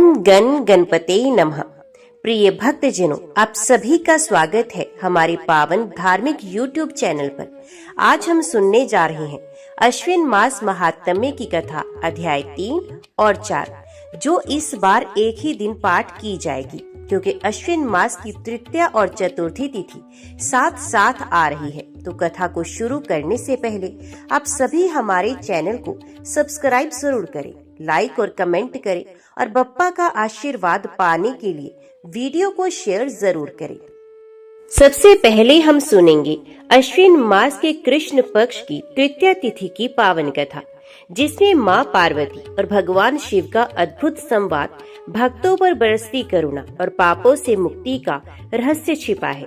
गण गणपते नमः। प्रिय भक्तजनों, आप सभी का स्वागत है हमारे पावन धार्मिक YouTube चैनल पर। आज हम सुनने जा रहे हैं अश्विन मास महात्म्य की कथा अध्याय 3 और 4, जो इस बार एक ही दिन पाठ की जाएगी क्योंकि अश्विन मास की तृतीया और चतुर्थी तिथि साथ साथ आ रही है। तो कथा को शुरू करने से पहले आप सभी हमारे चैनल को सब्सक्राइब जरूर करें, लाइक और कमेंट करें और बप्पा का आशीर्वाद पाने के लिए वीडियो को शेयर जरूर करें। सबसे पहले हम सुनेंगे अश्विन मास के कृष्ण पक्ष की तृतीया तिथि की पावन कथा, जिसमें माँ पार्वती और भगवान शिव का अद्भुत संवाद, भक्तों पर बरसती करुणा और पापों से मुक्ति का रहस्य छिपा है।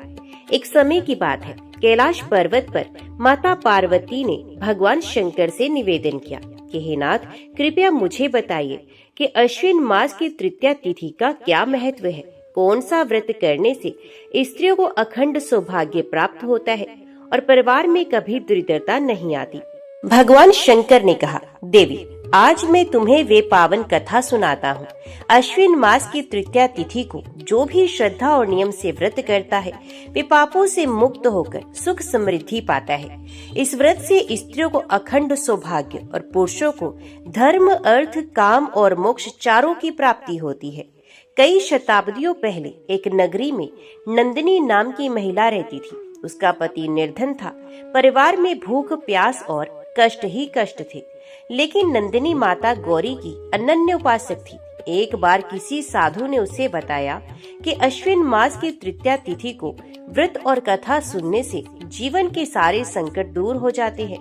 एक समय की बात है, कैलाश पर्वत पर माता पार्वती ने भगवान शंकर से निवेदन किया कि हे नाथ, कृपया मुझे बताइए कि अश्विन मास की तृतीया तिथि का क्या महत्व है। कौन सा व्रत करने से स्त्रियों को अखंड सौभाग्य प्राप्त होता है और परिवार में कभी दरिद्रता नहीं आती। भगवान शंकर ने कहा, देवी, आज मैं तुम्हें वे पावन कथा सुनाता हूँ। अश्विन मास की तृतीया तिथि को जो भी श्रद्धा और नियम से व्रत करता है, वे पापों से मुक्त होकर सुख समृद्धि पाता है। इस व्रत से स्त्रियों को अखंड सौभाग्य और पुरुषों को धर्म, अर्थ, काम और मोक्ष चारों की प्राप्ति होती है। कई शताब्दियों पहले एक नगरी में नंदिनी नाम की महिला रहती थी। उसका पति निर्धन था। परिवार में भूख, प्यास और कष्ट ही कष्ट थे। लेकिन नंदिनी माता गौरी की अनन्य उपासक थी। एक बार किसी साधु ने उसे बताया कि अश्विन मास की तृतीया तिथि को व्रत और कथा सुनने से जीवन के सारे संकट दूर हो जाते हैं।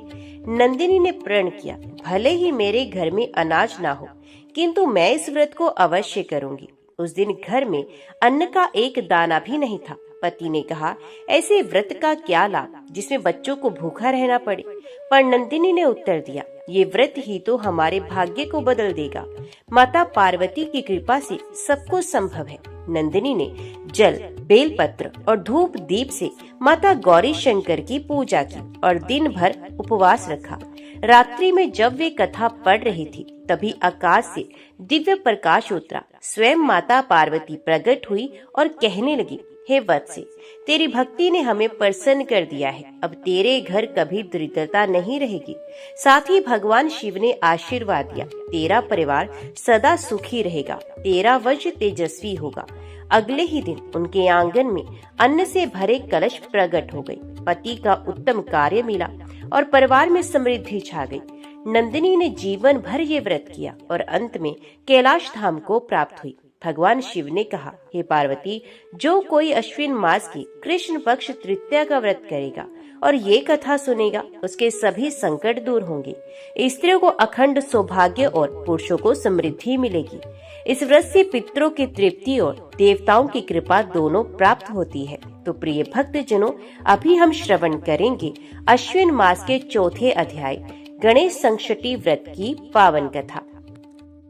नंदिनी ने प्रण किया, भले ही मेरे घर में अनाज ना हो, किंतु मैं इस व्रत को अवश्य करूंगी। उस दिन घर में अन्न का एक दाना भी नहीं था। पति ने कहा, ऐसे व्रत का क्या लाभ जिसमें बच्चों को भूखा रहना पड़े। पर नंदिनी ने उत्तर दिया, ये व्रत ही तो हमारे भाग्य को बदल देगा। माता पार्वती की कृपा से सब कुछ संभव है। नंदिनी ने जल, बेलपत्र और धूप दीप से माता गौरी शंकर की पूजा की और दिन भर उपवास रखा। रात्रि में जब वे कथा पढ़ रही थी, तभी आकाश से दिव्य प्रकाश उतरा। स्वयं माता पार्वती प्रकट हुई और कहने लगी, हे वत्स, तेरी भक्ति ने हमें प्रसन्न कर दिया है। अब तेरे घर कभी दरिद्रता नहीं रहेगी। साथ ही भगवान शिव ने आशीर्वाद दिया, तेरा परिवार सदा सुखी रहेगा, तेरा वंश तेजस्वी होगा। अगले ही दिन उनके आंगन में अन्न से भरे कलश प्रकट हो गए। पति का उत्तम कार्य मिला और परिवार में समृद्धि छा गई। नंदिनी ने जीवन भर ये व्रत किया और अंत में कैलाश धाम को प्राप्त हुई। भगवान शिव ने कहा, हे पार्वती, जो कोई अश्विन मास की कृष्ण पक्ष तृतीया का व्रत करेगा और ये कथा सुनेगा, उसके सभी संकट दूर होंगे। स्त्रियों को अखंड सौभाग्य और पुरुषों को समृद्धि मिलेगी। इस व्रत से पितरों की तृप्ति और देवताओं की कृपा दोनों प्राप्त होती है। तो प्रिय भक्तजनों, अभी हम श्रवण करेंगे अश्विन मास के चौथे अध्याय गणेश संकष्टी व्रत की पावन कथा।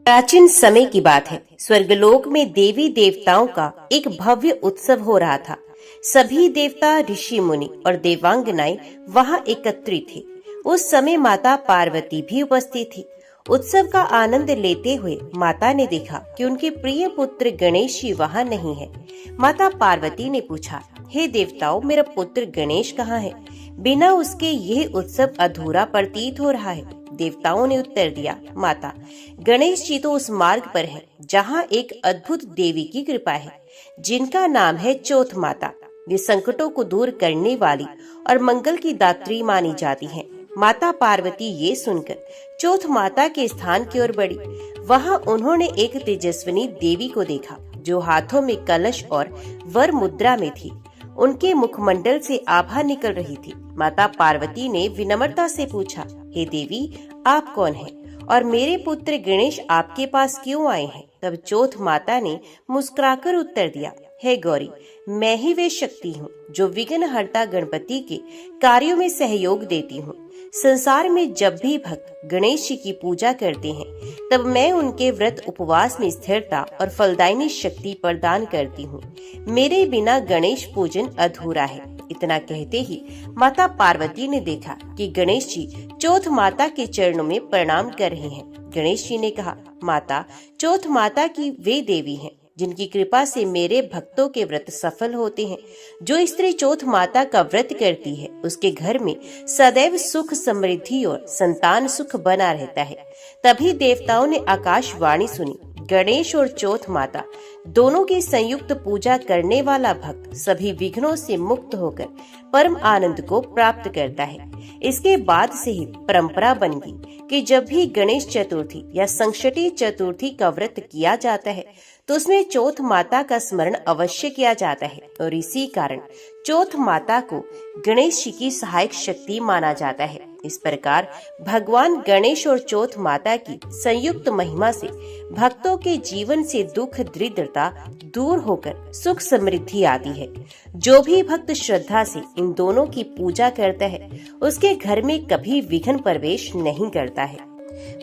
प्राचीन समय की बात है, स्वर्गलोक में देवी देवताओं का एक भव्य उत्सव हो रहा था। सभी देवता, ऋषि मुनि और देवांगनाएं वहां एकत्रित थे। उस समय माता पार्वती भी उपस्थित थी। उत्सव का आनंद लेते हुए माता ने देखा कि उनके प्रिय पुत्र गणेश जी वहां नहीं है। माता पार्वती ने पूछा, हे देवताओं, मेरा पुत्र गणेश कहाँ है? बिना उसके यह उत्सव अधूरा प्रतीत हो रहा है। देवताओं ने उत्तर दिया, माता, गणेश जी तो उस मार्ग पर है जहाँ एक अद्भुत देवी की कृपा है, जिनका नाम है चौथ माता। वे संकटों को दूर करने वाली और मंगल की दात्री मानी जाती हैं। माता पार्वती ये सुनकर चौथ माता के स्थान की ओर बढ़ी। वहाँ उन्होंने एक तेजस्विनी देवी को देखा, जो हाथों में कलश और वर मुद्रा में थी। उनके मुखमंडल से आभा निकल रही थी। माता पार्वती ने विनम्रता से पूछा, हे देवी, आप कौन हैं और मेरे पुत्र गणेश आपके पास क्यों आए हैं? तब चौथ माता ने मुस्कुराकर उत्तर दिया, हे गौरी, मैं ही वे शक्ति हूँ जो विघ्नहर्ता गणपति के कार्यों में सहयोग देती हूँ। संसार में जब भी भक्त गणेश जी की पूजा करते हैं, तब मैं उनके व्रत उपवास में स्थिरता और फलदायिनी शक्ति प्रदान करती हूँ। मेरे बिना गणेश पूजन अधूरा है। इतना कहते ही माता पार्वती ने देखा कि गणेश जी चौथ माता के चरणों में प्रणाम कर रहे हैं। गणेश जी ने कहा, माता चौथ माता की वे देवी हैं जिनकी कृपा से मेरे भक्तों के व्रत सफल होते हैं। जो स्त्री चौथ माता का व्रत करती है उसके घर में सदैव सुख समृद्धि और संतान सुख बना रहता है। तभी देवताओं ने आकाशवाणी सुनी, गणेश और चौथ माता दोनों की संयुक्त पूजा करने वाला भक्त सभी विघ्नों से मुक्त होकर परम आनंद को प्राप्त करता है। इसके बाद से ही परंपरा बन गई कि जब भी गणेश चतुर्थी या संकष्टी चतुर्थी का व्रत किया जाता है तो उसमें चौथ माता का स्मरण अवश्य किया जाता है और इसी कारण चौथ माता को गणेश जी की सहायक शक्ति माना जाता है। इस प्रकार भगवान गणेश और चौथ माता की संयुक्त महिमा से भक्तों के जीवन से दुख दरिद्रता दूर होकर सुख समृद्धि आती है। जो भी भक्त श्रद्धा से इन दोनों की पूजा करता है उसके घर में कभी विघ्न प्रवेश नहीं करता है।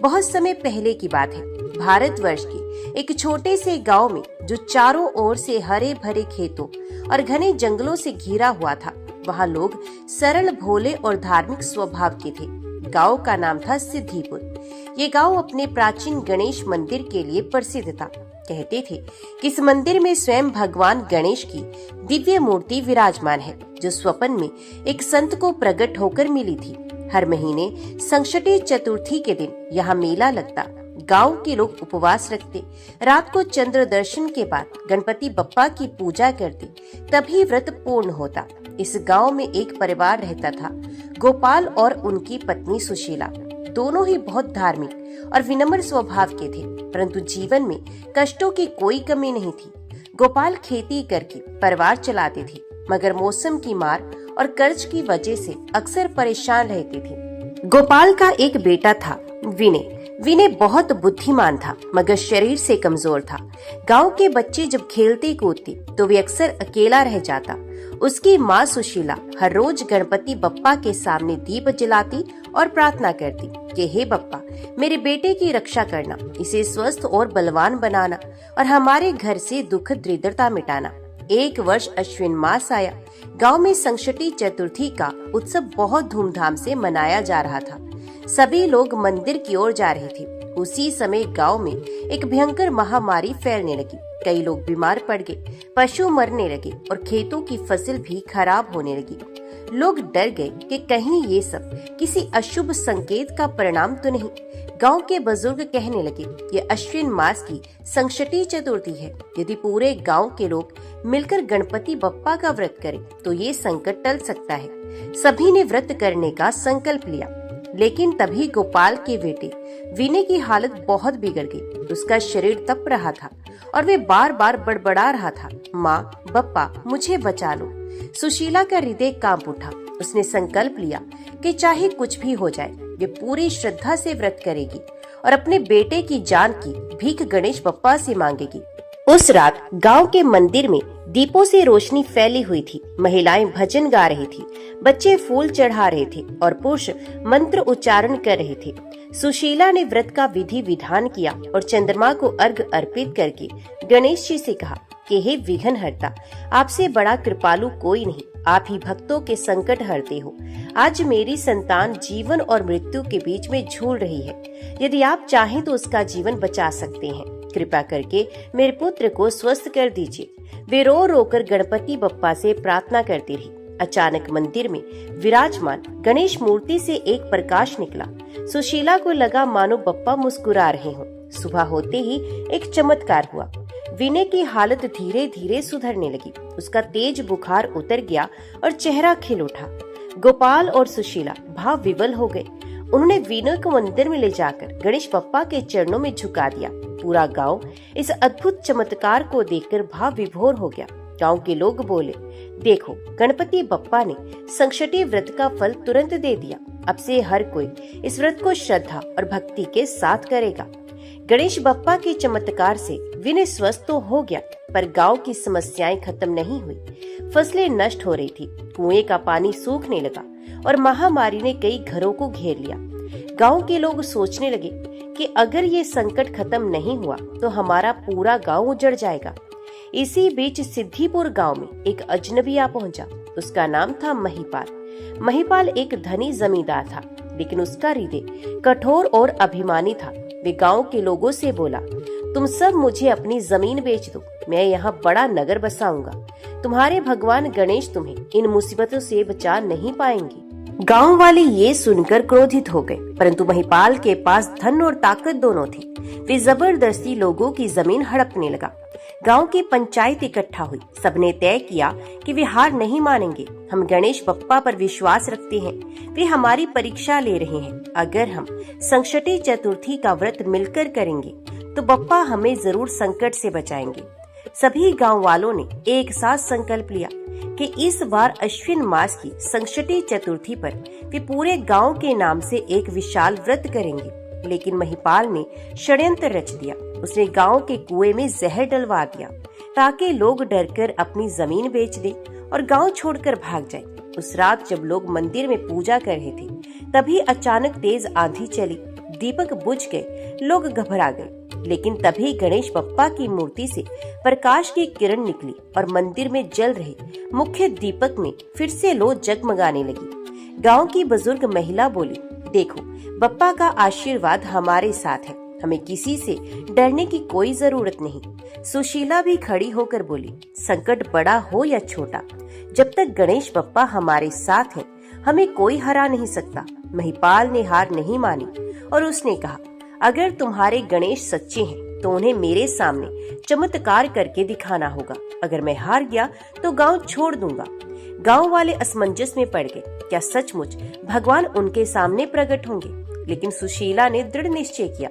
बहुत समय पहले की बात है, भारतवर्ष के एक छोटे से गांव में जो चारों ओर से हरे भरे खेतों और घने जंगलों से घिरा हुआ था, वहाँ लोग सरल भोले और धार्मिक स्वभाव के थे। गांव का नाम था सिद्धिपुर। ये गांव अपने प्राचीन गणेश मंदिर के लिए प्रसिद्ध था। कहते थे कि इस मंदिर में स्वयं भगवान गणेश की दिव्य मूर्ति विराजमान है, जो स्वप्न में एक संत को प्रकट होकर मिली थी। हर महीने संकष्टी चतुर्थी के दिन यहाँ मेला लगता। गांव के लोग उपवास रखते, रात को चंद्र दर्शन के बाद गणपति बप्पा की पूजा करते, तभी व्रत पूर्ण होता। इस गांव में एक परिवार रहता था, गोपाल और उनकी पत्नी सुशीला। दोनों ही बहुत धार्मिक और विनम्र स्वभाव के थे, परंतु जीवन में कष्टों की कोई कमी नहीं थी। गोपाल खेती करके परिवार चलाते थे, मगर मौसम की मार और कर्ज की वजह से अक्सर परेशान रहते थे। गोपाल का एक बेटा था, विनय। विनय बहुत बुद्धिमान था, मगर शरीर से कमजोर था। गांव के बच्चे जब खेलते कूदते तो वे अक्सर अकेला रह जाता। उसकी माँ सुशीला हर रोज गणपति बप्पा के सामने दीप जलाती और प्रार्थना करती कि हे बप्पा, मेरे बेटे की रक्षा करना, इसे स्वस्थ और बलवान बनाना और हमारे घर से दुख दरिद्रता मिटाना। एक वर्ष अश्विन मास आया। गांव में संकष्टी चतुर्थी का उत्सव बहुत धूमधाम से मनाया जा रहा था। सभी लोग मंदिर की ओर जा रहे थे। उसी समय गांव में एक भयंकर महामारी फैलने लगी। कई लोग बीमार पड़ गए, पशु मरने लगे और खेतों की फसल भी खराब होने लगी। लोग डर गए कि कहीं ये सब किसी अशुभ संकेत का परिणाम तो नहीं। गांव के बुजुर्ग कहने लगे, ये अश्विन मास की संकष्टी चतुर्थी है। यदि पूरे गांव के लोग मिलकर गणपति बप्पा का व्रत करें तो ये संकट टल सकता है। सभी ने व्रत करने का संकल्प लिया, लेकिन तभी गोपाल के बेटे विनय की हालत बहुत बिगड़ गई। उसका शरीर तप रहा था और वे बार बार बड़बड़ा रहा था, माँ बप्पा मुझे बचा लो। सुशीला का हृदय कांप उठा। उसने संकल्प लिया कि चाहे कुछ भी हो जाए, वे पूरी श्रद्धा से व्रत करेगी और अपने बेटे की जान की भीख गणेश बप्पा से मांगेगी। उस रात गांव के मंदिर में दीपों से रोशनी फैली हुई थी। महिलाएं भजन गा रही थी, बच्चे फूल चढ़ा रहे थे और पुरुष मंत्र उच्चारण कर रहे थे। सुशीला ने व्रत का विधि विधान किया और चंद्रमा को अर्घ अर्पित करके गणेश जी से कहा कि हे विघ्नहर्ता, आपसे बड़ा कृपालु कोई नहीं। आप ही भक्तों के संकट हरते हो। आज मेरी संतान जीवन और मृत्यु के बीच में झूल रही है। यदि आप चाहें तो उसका जीवन बचा सकते हैं। कृपा करके मेरे पुत्र को स्वस्थ कर दीजिए। वे रो रो कर गणपति बप्पा से प्रार्थना करती रही। अचानक मंदिर में विराजमान गणेश मूर्ति से एक प्रकाश निकला। सुशीला को लगा मानो बप्पा मुस्कुरा रहे हों। सुबह होते ही एक चमत्कार हुआ। विनय की हालत धीरे धीरे सुधरने लगी। उसका तेज बुखार उतर गया और चेहरा खिल उठा। गोपाल और सुशीला भाव विवल हो गए। उन्होंने विनय को मंदिर में ले जाकर गणेश बप्पा के चरणों में झुका दिया। पूरा गांव इस अद्भुत चमत्कार को देखकर भाव विभोर हो गया। गांव के लोग बोले, देखो गणपति बप्पा ने संकष्टी व्रत का फल तुरंत दे दिया। अब से हर कोई इस व्रत को श्रद्धा और भक्ति के साथ करेगा। गणेश बप्पा के चमत्कार से विनय स्वस्थ तो हो गया, पर गांव की समस्याएं खत्म नहीं हुई। फसलें नष्ट हो रही थी, कुएं का पानी सूखने लगा और महामारी ने कई घरों को घेर लिया। गांव के लोग सोचने लगे कि अगर ये संकट खत्म नहीं हुआ तो हमारा पूरा गांव उजड़ जाएगा। इसी बीच सिद्धिपुर गांव में एक अजनबी आ पहुंचा। उसका नाम था महिपाल। महिपाल एक धनी जमींदार था, लेकिन उसका हृदय कठोर और अभिमानी था। वे गांव के लोगों से बोला, तुम सब मुझे अपनी जमीन बेच दो, मैं यहाँ बड़ा नगर बसाऊंगा। तुम्हारे भगवान गणेश तुम्हें इन मुसीबतों से बचा नहीं पाएंगे। गांव वाले ये सुनकर क्रोधित हो गए, परंतु महिपाल के पास धन और ताकत दोनों थी। वे जबरदस्ती लोगों की जमीन हड़पने लगा। गांव की पंचायत इकट्ठा हुई। सबने तय किया कि वे हार नहीं मानेंगे। हम गणेश बप्पा पर विश्वास रखते हैं, वे हमारी परीक्षा ले रहे हैं। अगर हम संकष्टी चतुर्थी का व्रत मिलकर करेंगे तो बप्पा हमें जरूर संकट से बचाएंगे। सभी गांव वालों ने एक साथ संकल्प लिया कि इस बार अश्विन मास की संकष्टी चतुर्थी पर वे पूरे गांव के नाम से एक विशाल व्रत करेंगे। लेकिन महिपाल ने षड्यंत्र रच दिया। उसने गांव के कुएं में जहर डलवा दिया ताकि लोग डरकर अपनी जमीन बेच दे और गांव छोड़कर भाग जाए। उस रात जब लोग मंदिर में पूजा कर रहे थे, तभी अचानक तेज आंधी चली, दीपक बुझ गए, लोग घबरा गए। लेकिन तभी गणेश बप्पा की मूर्ति से प्रकाश की किरण निकली और मंदिर में जल रहे मुख्य दीपक में फिर से लो जगमगाने लगी। गांव की बुजुर्ग महिला बोली, देखो, बप्पा का आशीर्वाद हमारे साथ है, हमें किसी से डरने की कोई जरूरत नहीं। सुशीला भी खड़ी होकर बोली, संकट बड़ा हो या छोटा, जब तक गणेश बप्पा हमारे साथ हैं, हमें कोई हरा नहीं सकता। महिपाल ने हार नहीं मानी और उसने कहा, अगर तुम्हारे गणेश सच्चे हैं तो उन्हें मेरे सामने चमत्कार करके दिखाना होगा। अगर मैं हार गया तो गांव छोड़ दूंगा। गांव वाले असमंजस में पड़ गए। क्या सचमुच भगवान उनके सामने प्रकट होंगे? लेकिन सुशीला ने दृढ़ निश्चय किया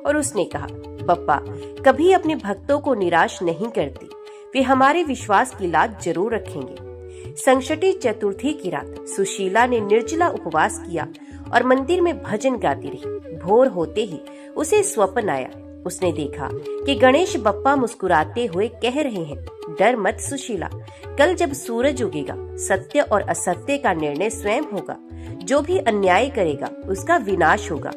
और उसने कहा, बप्पा कभी अपने भक्तों को निराश नहीं करते, वे हमारे विश्वास की लाज जरूर रखेंगे। संकष्टी चतुर्थी की रात सुशीला ने निर्जला उपवास किया और मंदिर में भजन गाती रही। भोर होते ही उसे स्वप्न आया। उसने देखा कि गणेश बप्पा मुस्कुराते हुए कह रहे हैं, डर मत सुशीला, कल जब सूरज उगेगा सत्य और असत्य का निर्णय स्वयं होगा। जो भी अन्याय करेगा उसका विनाश होगा।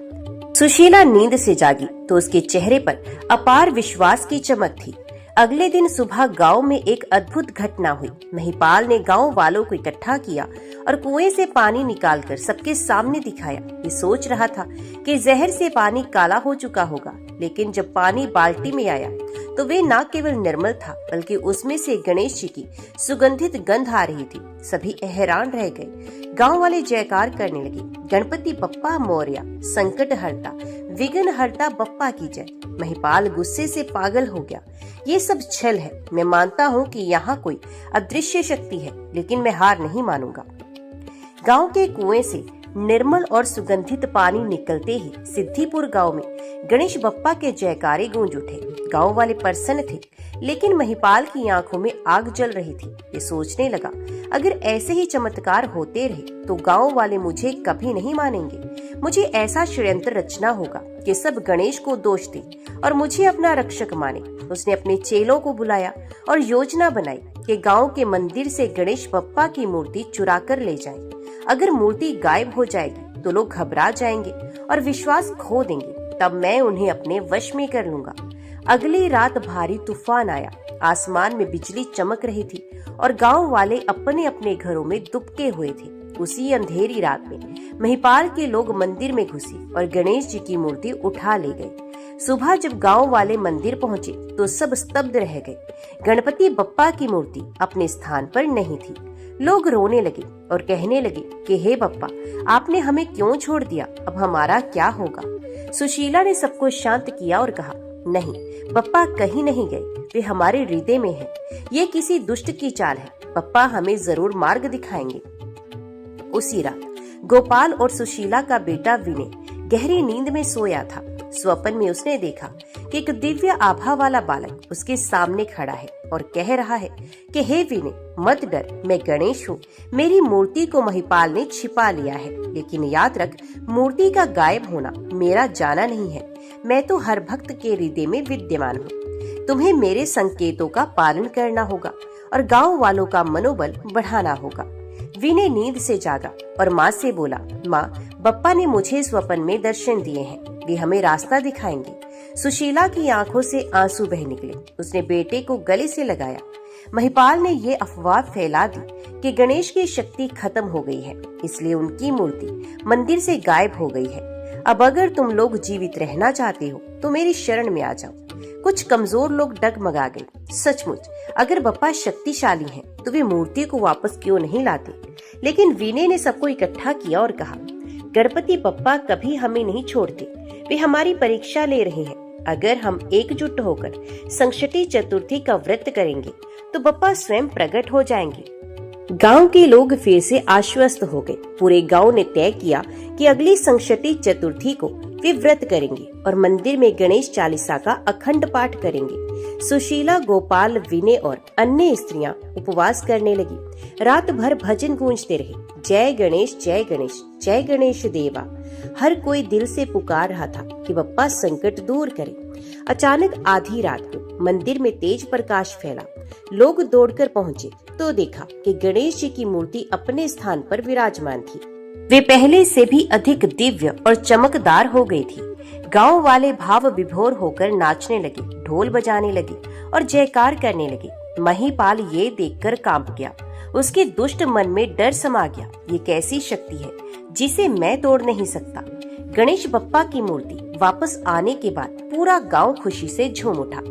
सुशीला नींद से जागी तो उसके चेहरे पर अपार विश्वास की चमक थी। अगले दिन सुबह गांव में एक अद्भुत घटना हुई। महिपाल ने गांव वालों को इकट्ठा किया और कुएं से पानी निकालकर सबके सामने दिखाया। ये सोच रहा था कि जहर से पानी काला हो चुका होगा, लेकिन जब पानी बाल्टी में आया तो वे न केवल निर्मल था बल्कि उसमें से गणेश जी की सुगंधित गंध आ रही थी। सभी हैरान रह गए। गांव वाले जयकार करने लगे, गणपति बप्पा मोरया, संकट हरता विघ्न हरता बप्पा की जय। महिपाल गुस्से से पागल हो गया। ये सब छल है। मैं मानता हूँ कि यहाँ कोई अदृश्य शक्ति है, लेकिन मैं हार नहीं मानूंगा। गांव के कुएं से निर्मल और सुगंधित पानी निकलते ही सिद्धिपुर गांव में गणेश बप्पा के जयकारे गूंज उठे। गांव वाले प्रसन्न थे, लेकिन महिपाल की आंखों में आग जल रही थी। ये सोचने लगा, अगर ऐसे ही चमत्कार होते रहे तो गांव वाले मुझे कभी नहीं मानेंगे। मुझे ऐसा षड्यंत्र रचना होगा कि सब गणेश को दोष दे और मुझे अपना रक्षक माने। उसने अपने चेलों को बुलाया और योजना बनाई कि गांव के मंदिर से गणेश बप्पा की मूर्ति चुरा कर ले जाए। अगर मूर्ति गायब हो जाएगी तो लोग घबरा जाएंगे और विश्वास खो देंगे, तब मैं उन्हें अपने वश में कर लूंगा। अगली रात भारी तूफान आया। आसमान में बिजली चमक रही थी और गांव वाले अपने अपने घरों में दुबके हुए थे। उसी अंधेरी रात में महिपाल के लोग मंदिर में घुसे और गणेश जी की मूर्ति उठा ले गए। सुबह जब गांव वाले मंदिर पहुंचे तो सब स्तब्ध रह गए। गणपति बप्पा की मूर्ति अपने स्थान पर नहीं थी। लोग रोने लगे और कहने लगे कि हे बप्पा, आपने हमें क्यों छोड़ दिया? अब हमारा क्या होगा? सुशीला ने सबको शांत किया और कहा, नहीं, बप्पा कहीं नहीं गए, वे हमारे हृदय में हैं। ये किसी दुष्ट की चाल है। बप्पा हमें जरूर मार्ग दिखाएंगे। उसी रात गोपाल और सुशीला का बेटा विनय गहरी नींद में सोया था। स्वप्न में उसने देखा कि एक दिव्य आभा वाला बालक उसके सामने खड़ा है और कह रहा है कि हे विनय, मत डर, मैं गणेश हूँ। मेरी मूर्ति को महिपाल ने छिपा लिया है, लेकिन याद रख, मूर्ति का गायब होना मेरा जाना नहीं है। मैं तो हर भक्त के हृदय में विद्यमान हूँ। तुम्हें मेरे संकेतों का पालन करना होगा और गांव वालों का मनोबल बढ़ाना होगा। विनय नींद से जागा और माँ से बोला, माँ, बप्पा ने मुझे स्वप्न में दर्शन दिए हैं, वे हमें रास्ता दिखाएंगे। सुशीला की आंखों से आंसू बह निकले। उसने बेटे को गले से लगाया। महिपाल ने ये अफवाह फैला दी कि गणेश की शक्ति खत्म हो गई है, इसलिए उनकी मूर्ति मंदिर से गायब हो गई है। अब अगर तुम लोग जीवित रहना चाहते हो तो मेरी शरण में आ जाओ। कुछ कमजोर लोग डगमगा गए। सचमुच अगर बप्पा शक्तिशाली हैं, तो वे मूर्ति को वापस क्यों नहीं लाते? लेकिन विनय ने सबको इकट्ठा किया और कहा, गणपति बप्पा कभी हमें नहीं छोड़ते। वे हमारी परीक्षा ले रहे हैं। अगर हम एकजुट होकर संकष्टी चतुर्थी का व्रत करेंगे तो बप्पा स्वयं प्रकट हो जाएंगे। गांव के लोग फिर से आश्वस्त हो गए। पूरे गांव ने तय किया कि अगली संकष्टी चतुर्थी को वे व्रत करेंगे और मंदिर में गणेश चालीसा का अखंड पाठ करेंगे। सुशीला, गोपाल, विनय और अन्य स्त्रियां उपवास करने लगी। रात भर भजन गूंजते रहे, जय गणेश जय गणेश, जय गणेश देवा। हर कोई दिल से पुकार रहा था कि बप्पा संकट दूर करे। अचानक आधी रात को मंदिर में तेज प्रकाश फैला। लोग दौड़कर पहुंचे तो देखा कि गणेश जी की मूर्ति अपने स्थान पर विराजमान थी। वे पहले से भी अधिक दिव्य और चमकदार हो गई थी। गांव वाले भाव विभोर होकर नाचने लगे, ढोल बजाने लगे और जयकार करने लगे। महिपाल ये देखकर कांप गया। उसके दुष्ट मन में डर समा गया। ये कैसी शक्ति है जिसे मैं तोड़ नहीं सकता? गणेश बप्पा की मूर्ति वापस आने के बाद पूरा गांव खुशी से झूम उठा।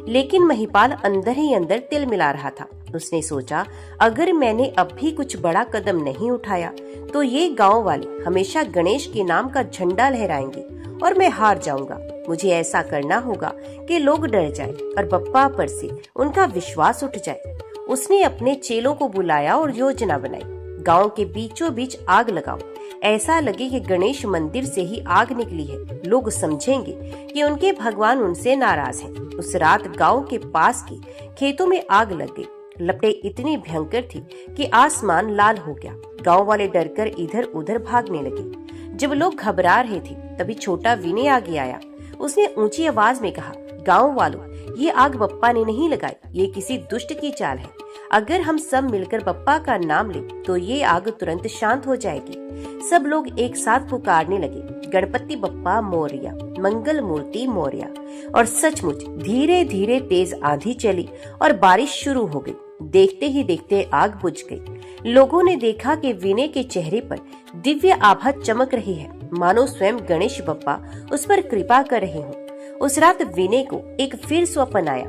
लेकिन महिपाल अंदर ही अंदर तिल मिला रहा था। उसने सोचा, अगर मैंने अब भी कुछ बड़ा कदम नहीं उठाया तो ये गांव वाले हमेशा गणेश के नाम का झंडा लहराएंगे और मैं हार जाऊंगा। मुझे ऐसा करना होगा कि लोग डर जाएं और बप्पा पर से उनका विश्वास उठ जाए। उसने अपने चेलों को बुलाया और योजना बनाई। गांव के बीचों बीच आग लगाओ, ऐसा लगे कि गणेश मंदिर से ही आग निकली है। लोग समझेंगे कि उनके भगवान उनसे नाराज हैं। उस रात गांव के पास के खेतों में आग लग गई। लपटें इतनी भयंकर थी कि आसमान लाल हो गया। गांव वाले डरकर इधर उधर भागने लगे। जब लोग घबरा रहे थे तभी छोटा विनय आगे आया। उसने ऊंची आवाज में कहा, गांव वालों, ये आग बप्पा ने नहीं लगाई, ये किसी दुष्ट की चाल है। अगर हम सब मिलकर बप्पा का नाम लें तो ये आग तुरंत शांत हो जाएगी। सब लोग एक साथ पुकारने लगे, गणपति बप्पा मोरया, मंगल मूर्ति मोरया। और सचमुच धीरे धीरे तेज आंधी चली और बारिश शुरू हो गई। देखते ही देखते आग बुझ गई। लोगों ने देखा कि विनय के चेहरे पर दिव्य आभा चमक रही है, मानो स्वयं गणेश बप्पा उस पर कृपा कर रहे हों। उस रात विनय को एक फिर स्वप्न आया।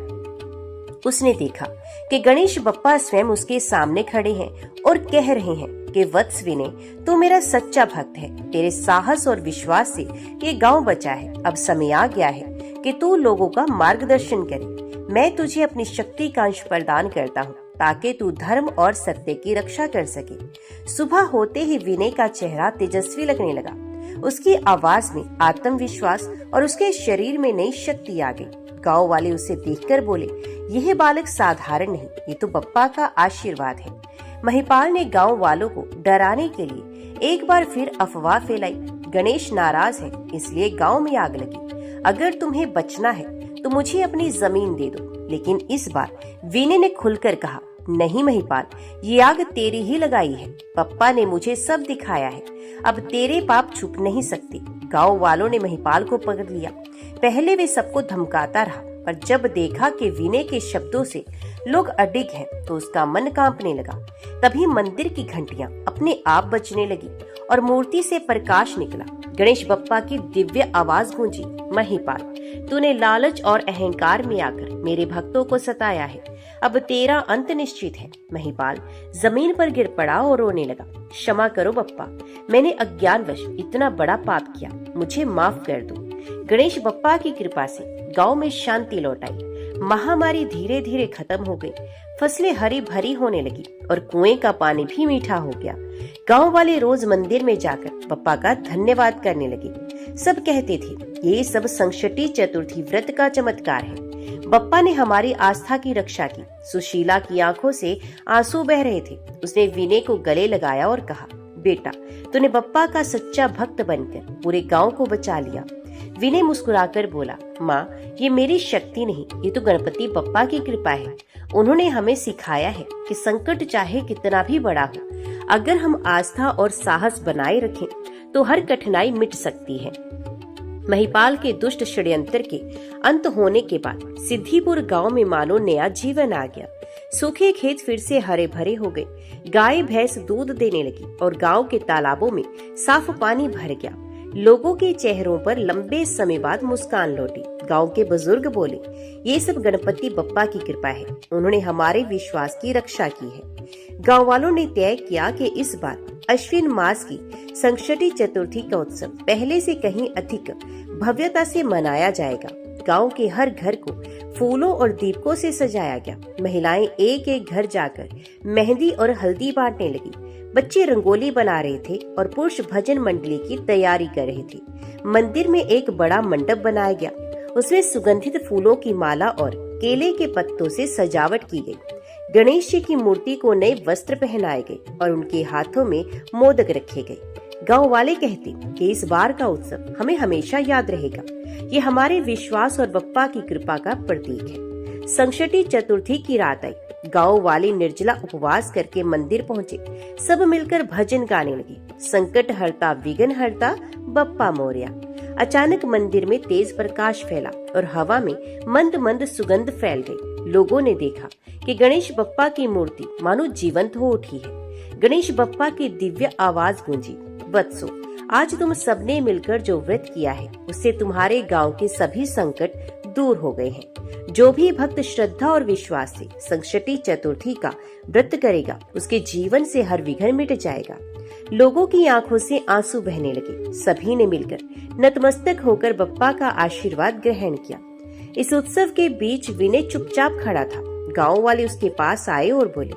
उसने देखा कि गणेश बप्पा स्वयं उसके सामने खड़े हैं और कह रहे हैं कि वत्स विनय, तू मेरा सच्चा भक्त है। तेरे साहस और विश्वास से ये गांव बचा है। अब समय आ गया है कि तू लोगों का मार्गदर्शन करे। मैं तुझे अपनी शक्ति का अंश प्रदान करता हूँ ताकि तू धर्म और सत्य की रक्षा कर सके। सुबह होते ही विनय का चेहरा तेजस्वी लगने लगा। उसकी आवाज में आत्मविश्वास और उसके शरीर में नई शक्ति आ गई। गांव वाले उसे देखकर बोले, यह बालक साधारण नहीं, ये तो बप्पा का आशीर्वाद है। महिपाल ने गांव वालों को डराने के लिए एक बार फिर अफवाह फैलाई, गणेश नाराज है इसलिए गांव में आग लगी। अगर तुम्हें बचना है तो मुझे अपनी जमीन दे दो। लेकिन इस बार विनय ने खुलकर कहा, नहीं महिपाल, ये आग तेरी ही लगाई है। पप्पा ने मुझे सब दिखाया है। अब तेरे पाप छुप नहीं सकते। गांव वालों ने महिपाल को पकड़ लिया। पहले वे सबको धमकाता रहा, पर जब देखा कि विनय के शब्दों से लोग अडिग हैं, तो उसका मन कांपने लगा। तभी मंदिर की घंटियां अपने आप बजने लगी और मूर्ति से प्रकाश निकला। गणेश बप्पा की दिव्य आवाज गूंजी, महिपाल, तूने लालच और अहंकार में आकर मेरे भक्तों को सताया है। अब तेरा अंत निश्चित है। महिपाल जमीन पर गिर पड़ा और रोने लगा। क्षमा करो बप्पा, मैंने अज्ञानवश इतना बड़ा पाप किया, मुझे माफ कर दो। गणेश बप्पा की कृपा से गांव में शांति लौट आई। महामारी धीरे धीरे खत्म हो गई। फसलें हरी भरी होने लगी और कुएं का पानी भी मीठा हो गया। गांव वाले रोज मंदिर में जाकर बप्पा का धन्यवाद करने लगे। सब कहते थे, ये सब संकष्टी चतुर्थी व्रत का चमत्कार है। बप्पा ने हमारी आस्था की रक्षा की। सुशीला की आंखों से आंसू बह रहे थे। उसने विनय को गले लगाया और कहा, बेटा, तूने बप्पा का सच्चा भक्त बनकर पूरे गांव को बचा लिया। विनय मुस्कुराकर बोला, माँ, ये मेरी शक्ति नहीं, ये तो गणपति बप्पा की कृपा है। उन्होंने हमें सिखाया है कि संकट चाहे कितना भी बड़ा हो, अगर हम आस्था और साहस बनाए रखें तो हर कठिनाई मिट सकती है। महिपाल के दुष्ट षड्यंत्र के अंत होने के बाद सिद्धिपुर गांव में मानो नया जीवन आ गया। सूखे खेत फिर से हरे भरे हो गए। गाय भैंस दूध देने लगी और गांव के तालाबों में साफ पानी भर गया। लोगों के चेहरों पर लंबे समय बाद मुस्कान लौटी। गांव के बुजुर्ग बोले, ये सब गणपति बप्पा की कृपा है, उन्होंने हमारे विश्वास की रक्षा की है। गांव वालों ने तय किया कि इस बार अश्विन मास की संकष्टी चतुर्थी का उत्सव पहले से कहीं अधिक भव्यता से मनाया जाएगा। गांव के हर घर को फूलों और दीपकों से सजाया गया। महिलाएं एक एक घर जाकर मेहंदी और हल्दी बांटने लगी। बच्चे रंगोली बना रहे थे और पुरुष भजन मंडली की तैयारी कर रहे थे। मंदिर में एक बड़ा मंडप बनाया गया, उसमें सुगंधित फूलों की माला और केले के पत्तों से सजावट की गई। गणेश जी की मूर्ति को नए वस्त्र पहनाए गए और उनके हाथों में मोदक रखे गए। गांव वाले कहते कि इस बार का उत्सव हमें हमेशा याद रहेगा, ये हमारे विश्वास और बप्पा की कृपा का प्रतीक है। संकष्टी चतुर्थी की रात आई। गांव वाले निर्जला उपवास करके मंदिर पहुँचे। सब मिलकर भजन गाने लगे। संकट हरता विघ्न हरता बप्पा मोरया। अचानक मंदिर में तेज प्रकाश फैला और हवा में मंद मंद सुगंध फैल गई। लोगों ने देखा कि गणेश बप्पा की मूर्ति मानो जीवंत हो उठी है। गणेश बप्पा की दिव्य आवाज गूंजी, वत्सो, आज तुम सबने मिलकर जो व्रत किया है उससे तुम्हारे गांव के सभी संकट दूर हो गए हैं। जो भी भक्त श्रद्धा और विश्वास से संकष्टी चतुर्थी का व्रत करेगा उसके जीवन से हर विघ्न मिट जाएगा। लोगों की आंखों से आंसू बहने लगे। सभी ने मिलकर नतमस्तक होकर बप्पा का आशीर्वाद ग्रहण किया। इस उत्सव के बीच विनय चुपचाप खड़ा था। गांव वाले उसके पास आए और बोले,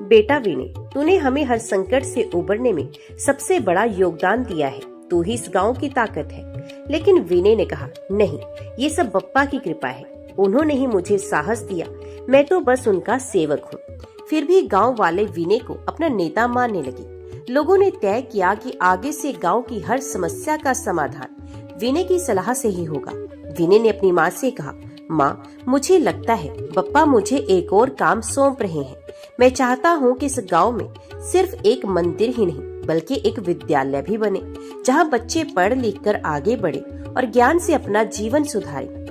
बेटा विनय, तूने हमें हर संकट से उबरने में सबसे बड़ा योगदान दिया है, तू ही इस गांव की ताकत है। लेकिन विनय ने कहा, नहीं, ये सब बप्पा की कृपा है, उन्होंने ही मुझे साहस दिया, मैं तो बस उनका सेवक हूँ। फिर भी गांव वाले विनय को अपना नेता मानने लगे। लोगों ने तय किया कि आगे से गांव की हर समस्या का समाधान विनय की सलाह से ही होगा। विनय ने अपनी माँ से कहा, माँ, मुझे लगता है बप्पा मुझे एक और काम सौंप रहे हैं। मैं चाहता हूँ कि इस गांव में सिर्फ एक मंदिर ही नहीं बल्कि एक विद्यालय भी बने, जहाँ बच्चे पढ़ लिख कर आगे बढ़े और ज्ञान से अपना जीवन सुधारे।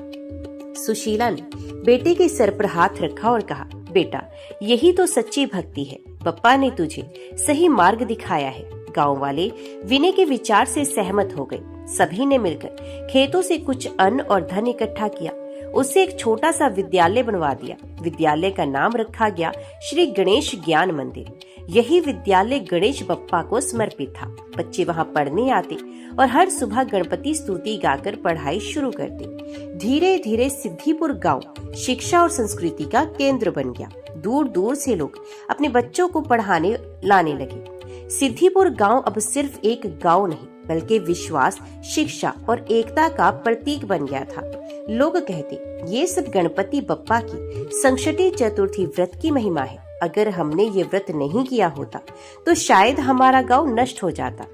सुशीला ने बेटे के सर पर हाथ रखा और कहा, बेटा, यही तो सच्ची भक्ति है, बप्पा ने तुझे सही मार्ग दिखाया है। गांव वाले विनय के विचार से सहमत हो गए। सभी ने मिलकर खेतों से कुछ अन्न और धन इकट्ठा किया, उससे एक छोटा सा विद्यालय बनवा दिया। विद्यालय का नाम रखा गया श्री गणेश ज्ञान मंदिर। यही विद्यालय गणेश बप्पा को समर्पित था। बच्चे वहां पढ़ने आते और हर सुबह गणपति स्तुति गाकर पढ़ाई शुरू करते। धीरे धीरे सिद्धिपुर गांव शिक्षा और संस्कृति का केंद्र बन गया। दूर दूर से लोग अपने बच्चों को पढ़ाने लाने लगे। सिद्धिपुर गांव अब सिर्फ एक गांव नहीं बल्कि विश्वास, शिक्षा और एकता का प्रतीक बन गया था। लोग कहते, ये सब गणपति बप्पा की संकष्टी चतुर्थी व्रत की महिमा है। अगर हमने ये व्रत नहीं किया होता तो शायद हमारा गांव नष्ट हो जाता।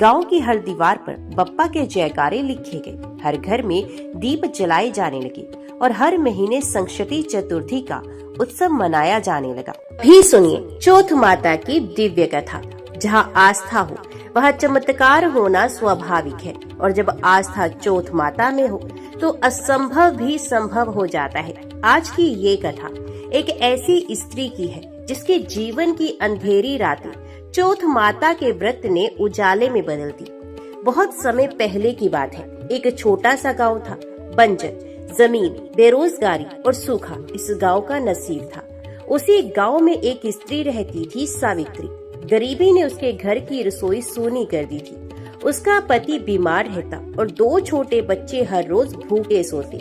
गांव की हर दीवार पर बप्पा के जयकारे लिखे गए। हर घर में दीप जलाए जाने लगे और हर महीने संकष्टी चतुर्थी का उत्सव मनाया जाने लगा। भी सुनिए चौथ माता की दिव्य कथा। जहाँ आस्था हो वहाँ चमत्कार होना स्वाभाविक है, और जब आस्था चौथ माता में हो तो असंभव भी संभव हो जाता है। आज की ये कथा एक ऐसी स्त्री की है जिसके जीवन की अंधेरी रातें चौथ माता के व्रत ने उजाले में बदल दी। बहुत समय पहले की बात है। एक छोटा सा गांव था। बंजर जमीन, बेरोजगारी और सूखा इस गांव का नसीब था। उसी गांव में एक स्त्री रहती थी, सावित्री। गरीबी ने उसके घर की रसोई सूनी कर दी थी। उसका पति बीमार रहता और 2 छोटे बच्चे हर रोज भूखे सोते।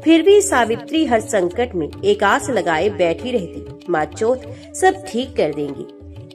फिर भी सावित्री हर संकट में एक आस लगाए बैठी रहती, माँ चौथ सब ठीक कर देंगी।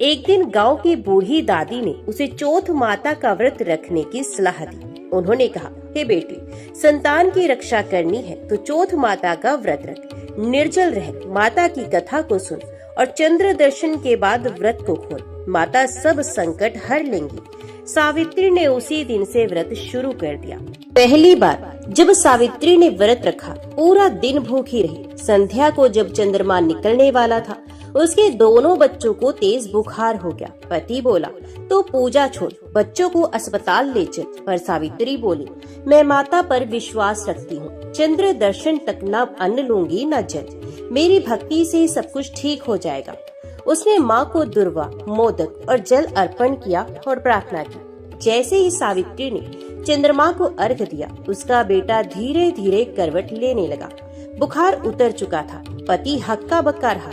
एक दिन गांव की बूढ़ी दादी ने उसे चौथ माता का व्रत रखने की सलाह दी। उन्होंने कहा, हे बेटी, संतान की रक्षा करनी है तो चौथ माता का व्रत रख, निर्जल रह, माता की कथा को सुन और चंद्र दर्शन के बाद व्रत को खोल, माता सब संकट हर लेंगी। सावित्री ने उसी दिन से व्रत शुरू कर दिया। पहली बार जब सावित्री ने व्रत रखा, पूरा दिन भूखी रही। संध्या को जब चंद्रमा निकलने वाला था, उसके दोनों बच्चों को तेज बुखार हो गया। पति बोला, तो पूजा छोड़, बच्चों को अस्पताल ले चल। पर सावित्री बोली, मैं माता पर विश्वास रखती हूँ, चंद्र दर्शन तक न अन्न लूंगी न जल, मेरी भक्ति से सब कुछ ठीक हो जाएगा। उसने माँ को दुर्वा, मोदक और जल अर्पण किया और प्रार्थना की, जैसे ही सावित्री ने चंद्रमा को अर्घ दिया, उसका बेटा धीरे धीरे करवट लेने लगा। बुखार उतर चुका था, पति हक्का बक्का रहा,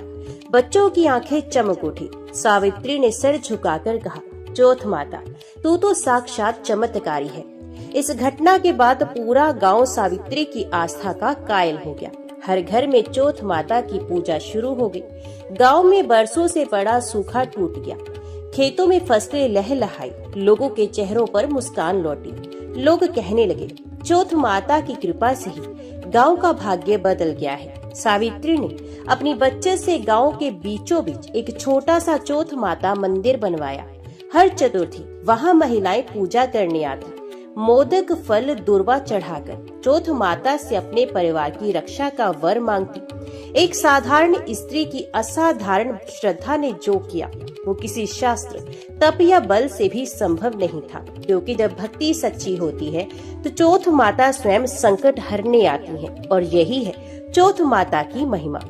बच्चों की आंखें चमक उठी। सावित्री ने सर झुकाकर कहा, चौथ माता, तू तो साक्षात चमत्कारी है। इस घटना के बाद पूरा गांव सावित्री की आस्था का कायल हो गया। हर घर में चौथ माता की पूजा शुरू हो गई। गांव में बरसों से पड़ा सूखा टूट गया, खेतों में फसलें लहलहाई, लोगों के चेहरों पर मुस्कान लौटी। लोग कहने लगे, चौथ माता की कृपा से ही गांव का भाग्य बदल गया है। सावित्री ने अपनी बच्चे से गांव के बीचों बीच एक छोटा सा चौथ माता मंदिर बनवाया। हर चतुर्थी वहां महिलाएं पूजा करने आती, मोदक फल दुर्वा चढ़ाकर चौथ माता से अपने परिवार की रक्षा का वर मांगती। एक साधारण स्त्री की असाधारण श्रद्धा ने जो किया वो किसी शास्त्र, तप या बल से भी संभव नहीं था, क्योंकि जब भक्ति सच्ची होती है तो चौथ माता स्वयं संकट हरने आती है। और यही है चौथ माता की महिमा।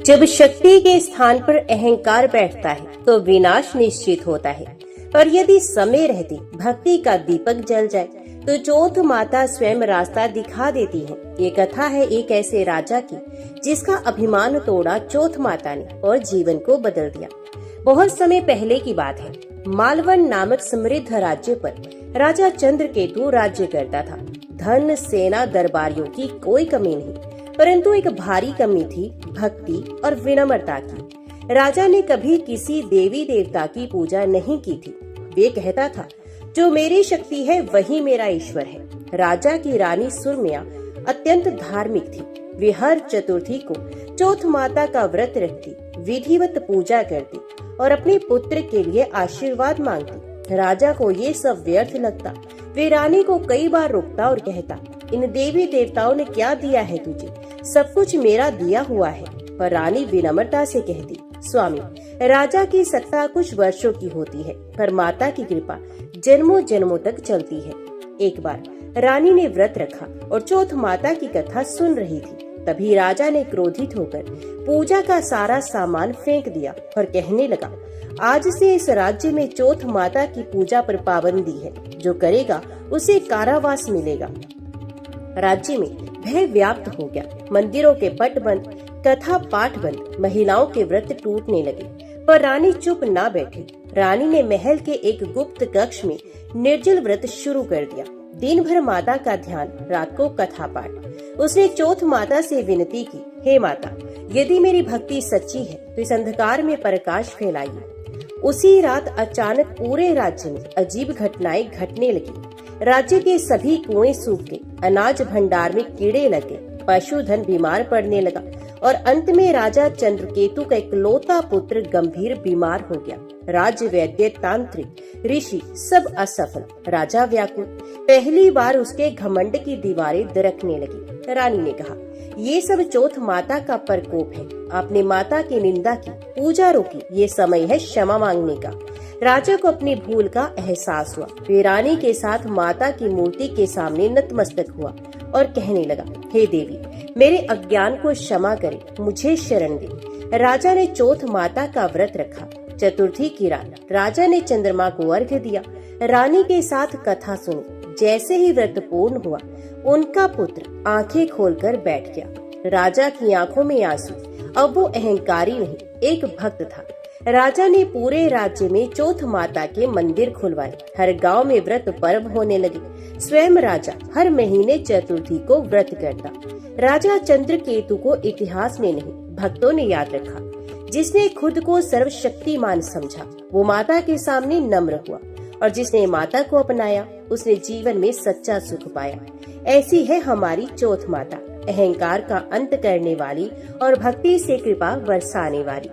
जब शक्ति के स्थान पर अहंकार बैठता है तो विनाश निश्चित होता है। और यदि समय रहते भक्ति का दीपक जल जाए तो चौथ माता स्वयं रास्ता दिखा देती है। ये कथा है एक ऐसे राजा की जिसका अभिमान तोड़ा चौथ माता ने और जीवन को बदल दिया। बहुत समय पहले की बात है। मालवन नामक समृद्ध राज्य पर राजा चंद्रकेतु राज्य करता था। धन, सेना, दरबारियों की कोई कमी नहीं, परंतु एक भारी कमी थी भक्ति और विनम्रता की। राजा ने कभी किसी देवी देवता की पूजा नहीं की थी। वे कहता था, जो मेरी शक्ति है वही मेरा ईश्वर है। राजा की रानी सुरम्या अत्यंत धार्मिक थी। वे हर चतुर्थी को चौथ माता का व्रत रखती, विधिवत पूजा करती और अपने पुत्र के लिए आशीर्वाद मांगती। राजा को ये सब व्यर्थ लगता। वे रानी को कई बार रोकता और कहता, इन देवी देवताओं ने क्या दिया है तुझे? सब कुछ मेरा दिया हुआ है। पर रानी विनम्रता से कहती, स्वामी, राजा की सत्ता कुछ वर्षों की होती है, पर माता की कृपा जन्मों जन्मों तक चलती है। एक बार रानी ने व्रत रखा और चौथ माता की कथा सुन रही थी। तभी राजा ने क्रोधित होकर पूजा का सारा सामान फेंक दिया और कहने लगा, आज से इस राज्य में चौथ माता की पूजा पर पाबंदी है। जो करेगा उसे कारावास मिलेगा। राज्य में भय व्याप्त हो गया। मंदिरों के पट बंद, कथा पाठ बंद, महिलाओं के व्रत टूटने लगे। पर रानी चुप ना बैठी। रानी ने महल के एक गुप्त कक्ष में निर्जल व्रत शुरू कर दिया। दिन भर माता का ध्यान, रात को कथा पाठ। उसने चौथ माता से विनती की, हे माता, यदि मेरी भक्ति सच्ची है तो इस अंधकार में प्रकाश फैलाइए। उसी रात अचानक पूरे राज्य में अजीब घटनाएं घटने लगी। राज्य के सभी कुएं सूख गए, अनाज भंडार में कीड़े लग गए, पशुधन बीमार पड़ने लगा और अंत में राजा चंद्रकेतु का इकलौता पुत्र गंभीर बीमार हो गया। राज्य, वैद्य, तांत्रिक, ऋषि सब असफल। राजा व्याकुल। पहली बार उसके घमंड की दीवारें दरकने लगी। रानी ने कहा, ये सब चौथ माता का प्रकोप है। आपने माता की निंदा की, पूजा रोकी, ये समय है क्षमा मांगने का। राजा को अपनी भूल का एहसास हुआ। वे रानी के साथ माता की मूर्ति के सामने नतमस्तक हुआ और कहने लगा, हे देवी, मेरे अज्ञान को क्षमा करें, मुझे शरण दे। राजा ने चौथ माता का व्रत रखा। चतुर्थी की रात राजा ने चंद्रमा को अर्घ्य दिया, रानी के साथ कथा सुनी। जैसे ही व्रत पूर्ण हुआ, उनका पुत्र आंखें खोलकर बैठ गया। राजा की आंखों में आंसू। अब वो अहंकारी नहीं, एक भक्त था। राजा ने पूरे राज्य में चौथ माता के मंदिर खुलवाए। हर गांव में व्रत पर्व होने लगे। स्वयं राजा हर महीने चतुर्थी को व्रत करता। राजा चंद्रकेतु को इतिहास ने नहीं, भक्तों ने याद रखा। जिसने खुद को सर्वशक्तिमान समझा, वो माता के सामने नम्र हुआ, और जिसने माता को अपनाया, उसने जीवन में सच्चा सुख पाया। ऐसी है हमारी चौथ माता, अहंकार का अंत करने वाली और भक्ति से कृपा बरसाने वाली।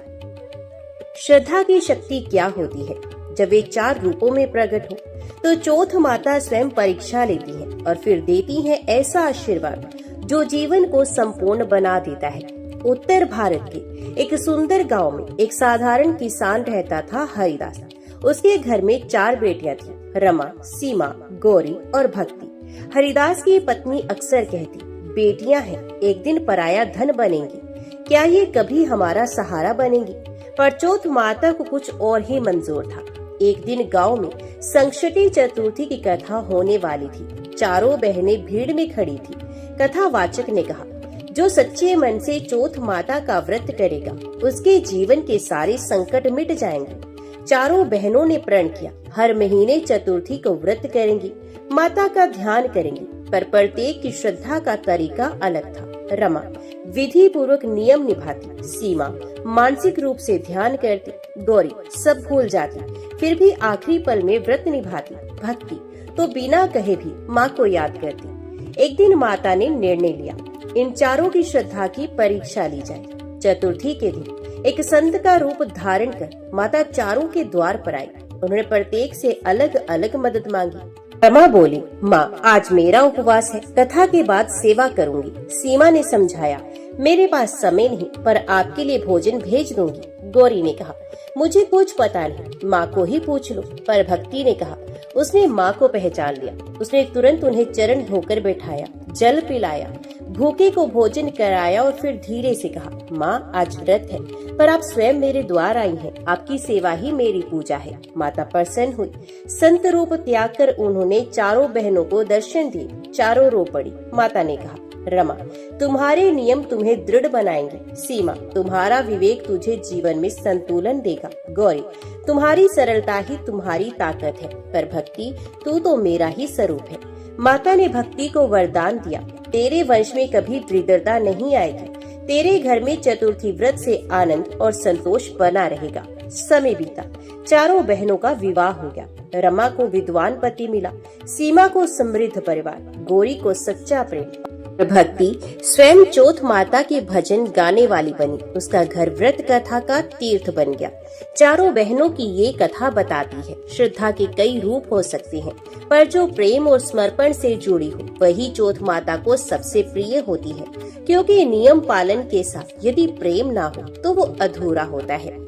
श्रद्धा की शक्ति क्या होती है? जब वे 4 रूपों में प्रकट हो तो चौथ माता स्वयं परीक्षा लेती है और फिर देती है ऐसा आशीर्वाद जो जीवन को संपूर्ण बना देता है। उत्तर भारत के एक सुंदर गांव में एक साधारण किसान रहता था, हरिदास। उसके घर में 4 बेटियां थी, रमा, सीमा, गौरी और भक्ति। हरिदास की पत्नी अक्सर कहती, बेटियां हैं, एक दिन पराया धन बनेंगी, क्या ये कभी हमारा सहारा बनेंगी? पर चौथ माता को कुछ और ही मंजूर था। एक दिन गांव में संकष्टी चतुर्थी की कथा होने वाली थी। चारों बहनें भीड़ में खड़ी थी। कथावाचक ने कहा, जो सच्चे मन से चौथ माता का व्रत करेगा उसके जीवन के सारे संकट मिट जाएंगे। चारों बहनों ने प्रण किया, हर महीने चतुर्थी को व्रत करेंगी, माता का ध्यान करेंगी, पर प्रत्येक की श्रद्धा का तरीका अलग था। रमा विधि पूर्वक नियम निभाती, सीमा मानसिक रूप से ध्यान करती, गौरी सब भूल जाती, फिर भी आखिरी पल में व्रत निभाती, भक्ति तो बिना कहे भी माँ को याद करती। एक दिन माता ने निर्णय लिया, इन चारों की श्रद्धा की परीक्षा ली जाए। चतुर्थी के दिन एक संत का रूप धारण कर माता चारों के द्वार पर आई। उन्होंने प्रत्येक से अलग अलग मदद मांगी। रमा बोली, माँ आज मेरा उपवास है, कथा के बाद सेवा करूंगी। सीमा ने समझाया, मेरे पास समय नहीं, पर आपके लिए भोजन भेज दूंगी। गौरी ने कहा, मुझे कुछ पता नहीं, माँ को ही पूछ लो। पर भक्ति ने कहा, उसने माँ को पहचान लिया। उसने तुरंत उन्हें चरण धोकर बैठाया, जल पिलाया, भूखे को भोजन कराया और फिर धीरे से कहा, माँ आज व्रत है, पर आप स्वयं मेरे द्वार आई हैं, आपकी सेवा ही मेरी पूजा है। माता प्रसन्न हुई। संत रूप त्याग कर उन्होंने चारों बहनों को दर्शन दिए। चारों रो पड़ी। माता ने कहा, रमा तुम्हारे नियम तुम्हें दृढ़ बनाएंगे। सीमा तुम्हारा विवेक तुझे जीवन में संतुलन देगा। गौरी तुम्हारी सरलता ही तुम्हारी ताकत है, पर भक्ति तू तो मेरा ही स्वरूप है। माता ने भक्ति को वरदान दिया, तेरे वंश में कभी दरिद्रता नहीं आएगी, तेरे घर में चतुर्थी व्रत से आनंद और संतोष बना रहेगा। समय बीता, चारों बहनों का विवाह हो गया। रमा को विद्वान पति मिला, सीमा को समृद्ध परिवार, गौरी को सच्चा प्रेम। भक्ति स्वयं चौथ माता के भजन गाने वाली बनी। उसका घर व्रत कथा का तीर्थ बन गया। चारों बहनों की ये कथा बताती है, श्रद्धा के कई रूप हो सकते हैं, पर जो प्रेम और समर्पण से जुड़ी हो वही चौथ माता को सबसे प्रिय होती है, क्योंकि नियम पालन के साथ यदि प्रेम ना हो तो वो अधूरा होता है।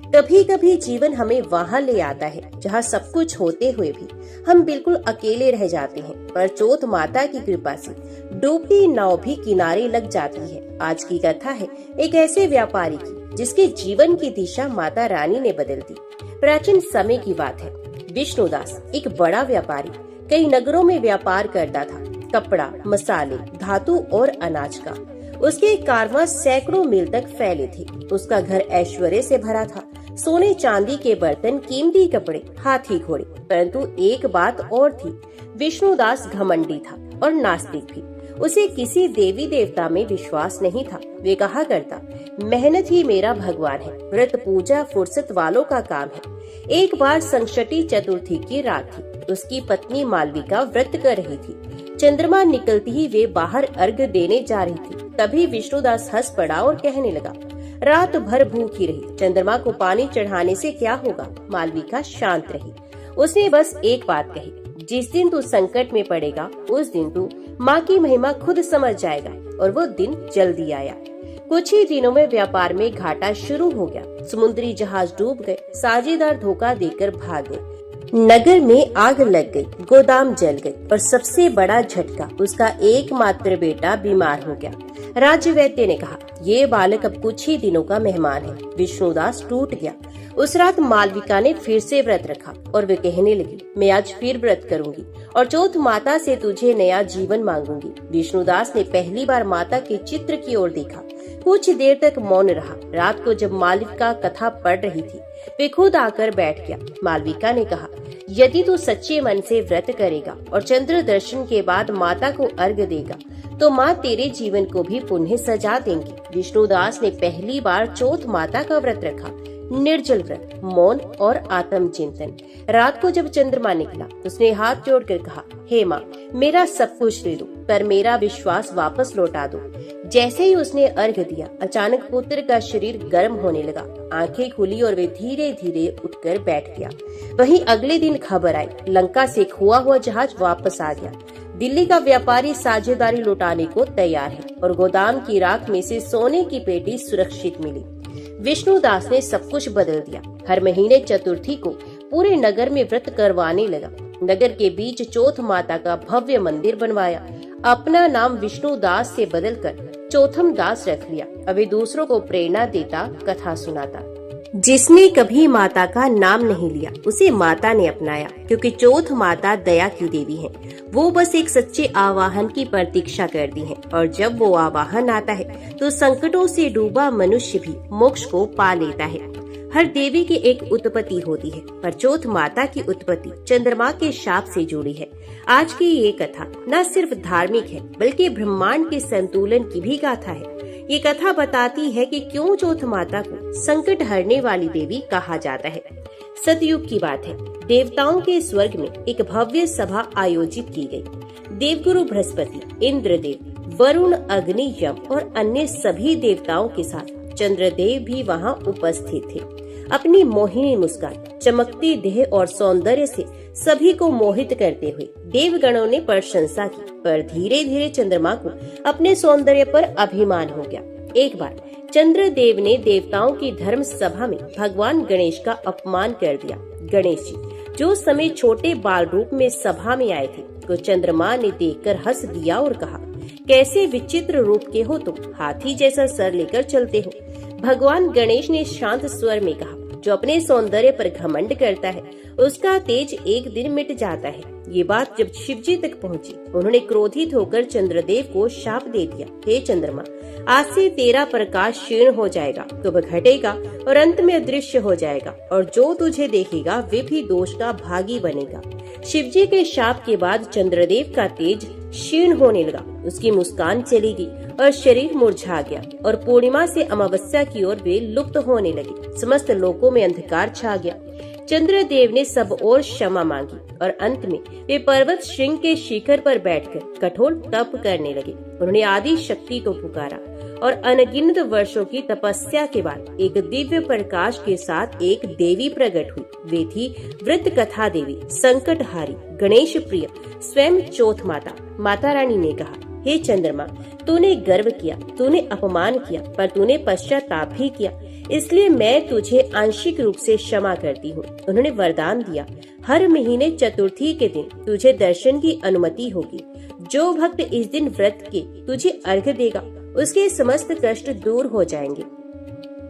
कभी कभी जीवन हमें वहाँ ले आता है जहाँ सब कुछ होते हुए भी हम बिल्कुल अकेले रह जाते हैं, पर चौथ माता की कृपा से डूबती नाव भी किनारे लग जाती है। आज की कथा है एक ऐसे व्यापारी की जिसके जीवन की दिशा माता रानी ने बदल दी। प्राचीन समय की बात है। विष्णुदास एक बड़ा व्यापारी कई नगरों में व्यापार करता था, कपड़ा, मसाले, धातु और अनाज का। उसके कारवां सैकड़ों मील तक फैले थे। उसका घर ऐश्वर्य से भरा था, सोने चांदी के बर्तन, कीमती कपड़े, हाथी घोड़े। परंतु एक बात और थी, विष्णुदास घमंडी था और नास्तिक भी। उसे किसी देवी देवता में विश्वास नहीं था। वे कहा करता, मेहनत ही मेरा भगवान है, व्रत पूजा फुर्सत वालों का काम है। एक बार संकष्टी चतुर्थी की रात थी। उसकी पत्नी मालविका व्रत कर रही थी। चंद्रमा निकलती ही वे बाहर अर्घ्य देने जा रही थी। तभी विष्णुदास हंस पड़ा और कहने लगा, रात भर भूखी रही, चंद्रमा को पानी चढ़ाने से क्या होगा। मालविका शांत रही। उसने बस एक बात कही, जिस दिन तू संकट में पड़ेगा उस दिन तू माँ की महिमा खुद समझ जाएगा। और वो दिन जल्दी आया। कुछ ही दिनों में व्यापार में घाटा शुरू हो गया। समुद्री जहाज डूब गए, साझेदार धोखा देकर भाग गए, नगर में आग लग गई, गोदाम जल गई और सबसे बड़ा झटका, उसका एकमात्र बेटा बीमार हो गया। राज्य वैद्य ने कहा, ये बालक अब कुछ ही दिनों का मेहमान है। विष्णुदास टूट गया। उस रात मालविका ने फिर से व्रत रखा और वे कहने लगी, मैं आज फिर व्रत करूंगी और चौथ माता से तुझे नया जीवन मांगूंगी। विष्णुदास ने पहली बार माता के चित्र की ओर देखा। कुछ देर तक मौन रहा। रात को जब मालविका कथा पढ़ रही थी, वे खुद आकर बैठ गया। मालविका ने कहा, यदि तू सच्चे मन से व्रत करेगा और चंद्र दर्शन के बाद माता को अर्घ्य देगा तो माँ तेरे जीवन को भी पुनः सजा देंगी। विष्णुदास ने पहली बार चौथ माता का व्रत रखा। निर्जल व्रत, मौन और आत्म चिंतन। रात को जब चंद्रमा निकला, उसने हाथ जोड़कर कहा, हे माँ, मेरा सब कुछ ले लो, पर मेरा विश्वास वापस लौटा दो। जैसे ही उसने अर्घ्य दिया, अचानक पुत्र का शरीर गर्म होने लगा। आंखें खुली और वे धीरे धीरे उठकर बैठ गया। वहीं अगले दिन खबर आई, लंका से खोआ हुआ जहाज वापस आ गया। दिल्ली का व्यापारी साझेदारी लौटाने को तैयार है और गोदाम की राख में से सोने की पेटी सुरक्षित मिली। विष्णुदास ने सब कुछ बदल दिया। हर महीने चतुर्थी को पूरे नगर में व्रत करवाने लगा। नगर के बीच चौथ माता का भव्य मंदिर बनवाया। अपना नाम विष्णुदास से बदलकर चौथम दास रख लिया। अभी दूसरों को प्रेरणा देता, कथा सुनाता। जिसने कभी माता का नाम नहीं लिया उसे माता ने अपनाया, क्योंकि चौथ माता दया की देवी है। वो बस एक सच्चे आवाहन की प्रतीक्षा करती हैं, और जब वो आवाहन आता है तो संकटों से डूबा मनुष्य भी मोक्ष को पा लेता है। हर देवी की एक उत्पत्ति होती है, पर चौथ माता की उत्पत्ति चंद्रमा के शाप से जुड़ी है। आज की ये कथा न सिर्फ धार्मिक है, बल्कि ब्रह्मांड के संतुलन की भी गाथा है। ये कथा बताती है कि क्यों चौथ माता को संकट हरने वाली देवी कहा जाता है। सतयुग की बात है। देवताओं के स्वर्ग में एक भव्य सभा आयोजित की गई। देवगुरु बृहस्पति, इंद्रदेव, वरुण, अग्नि, यम और अन्य सभी देवताओं के साथ चंद्रदेव भी वहां उपस्थित थे। अपनी मोहिनी मुस्कान, चमकती देह और सौंदर्य से सभी को मोहित करते हुए देवगणों ने प्रशंसा की, पर धीरे धीरे चंद्रमा को अपने सौंदर्य पर अभिमान हो गया। एक बार चंद्रदेव ने देवताओं की धर्म सभा में भगवान गणेश का अपमान कर दिया। गणेश जी जो उस समय छोटे बाल रूप में सभा में आए थे, को चंद्रमा ने देखकर हंस दिया और कहा, कैसे विचित्र रूप के हो तुम, हाथी जैसा सर लेकर चलते हो। भगवान गणेश ने शांत स्वर में कहा, जो अपने सौंदर्य पर घमंड करता है उसका तेज एक दिन मिट जाता है। ये बात जब शिवजी तक पहुंची, उन्होंने क्रोधित होकर चंद्रदेव को शाप दे दिया, हे चंद्रमा, आज से तेरा प्रकाश क्षीण हो जाएगा, तुम घटेगा और अंत में अदृश्य हो जाएगा, और जो तुझे देखेगा वे भी दोष का भागी बनेगा। शिवजी के शाप के बाद चंद्रदेव का तेज क्षीण होने लगा, उसकी मुस्कान चली गई और शरीर मुरझा गया, और पूर्णिमा से अमावस्या की ओर वे लुप्त होने लगे। समस्त लोकों में अंधकार छा गया। चंद्रदेव ने सब ओर क्षमा मांगी और अंत में वे पर्वत श्रृंग के शिखर पर बैठकर कठोर तप करने लगे। उन्होंने आदि शक्ति को पुकारा और अनगिनत वर्षों की तपस्या के बाद एक दिव्य प्रकाश के साथ एक देवी प्रकट हुई। वे थी व्रत कथा देवी, संकटहारी, गणेश प्रिय, स्वयं चौथ माता। माता रानी ने कहा, हे चंद्रमा, तूने गर्व किया, तूने अपमान किया, पर तूने पश्चाताप भी किया, इसलिए मैं तुझे आंशिक रूप से क्षमा करती हूँ। उन्होंने वरदान दिया, हर महीने चतुर्थी के दिन तुझे दर्शन की अनुमति होगी। जो भक्त इस दिन व्रत के तुझे अर्घ देगा उसके समस्त कष्ट दूर हो जाएंगे।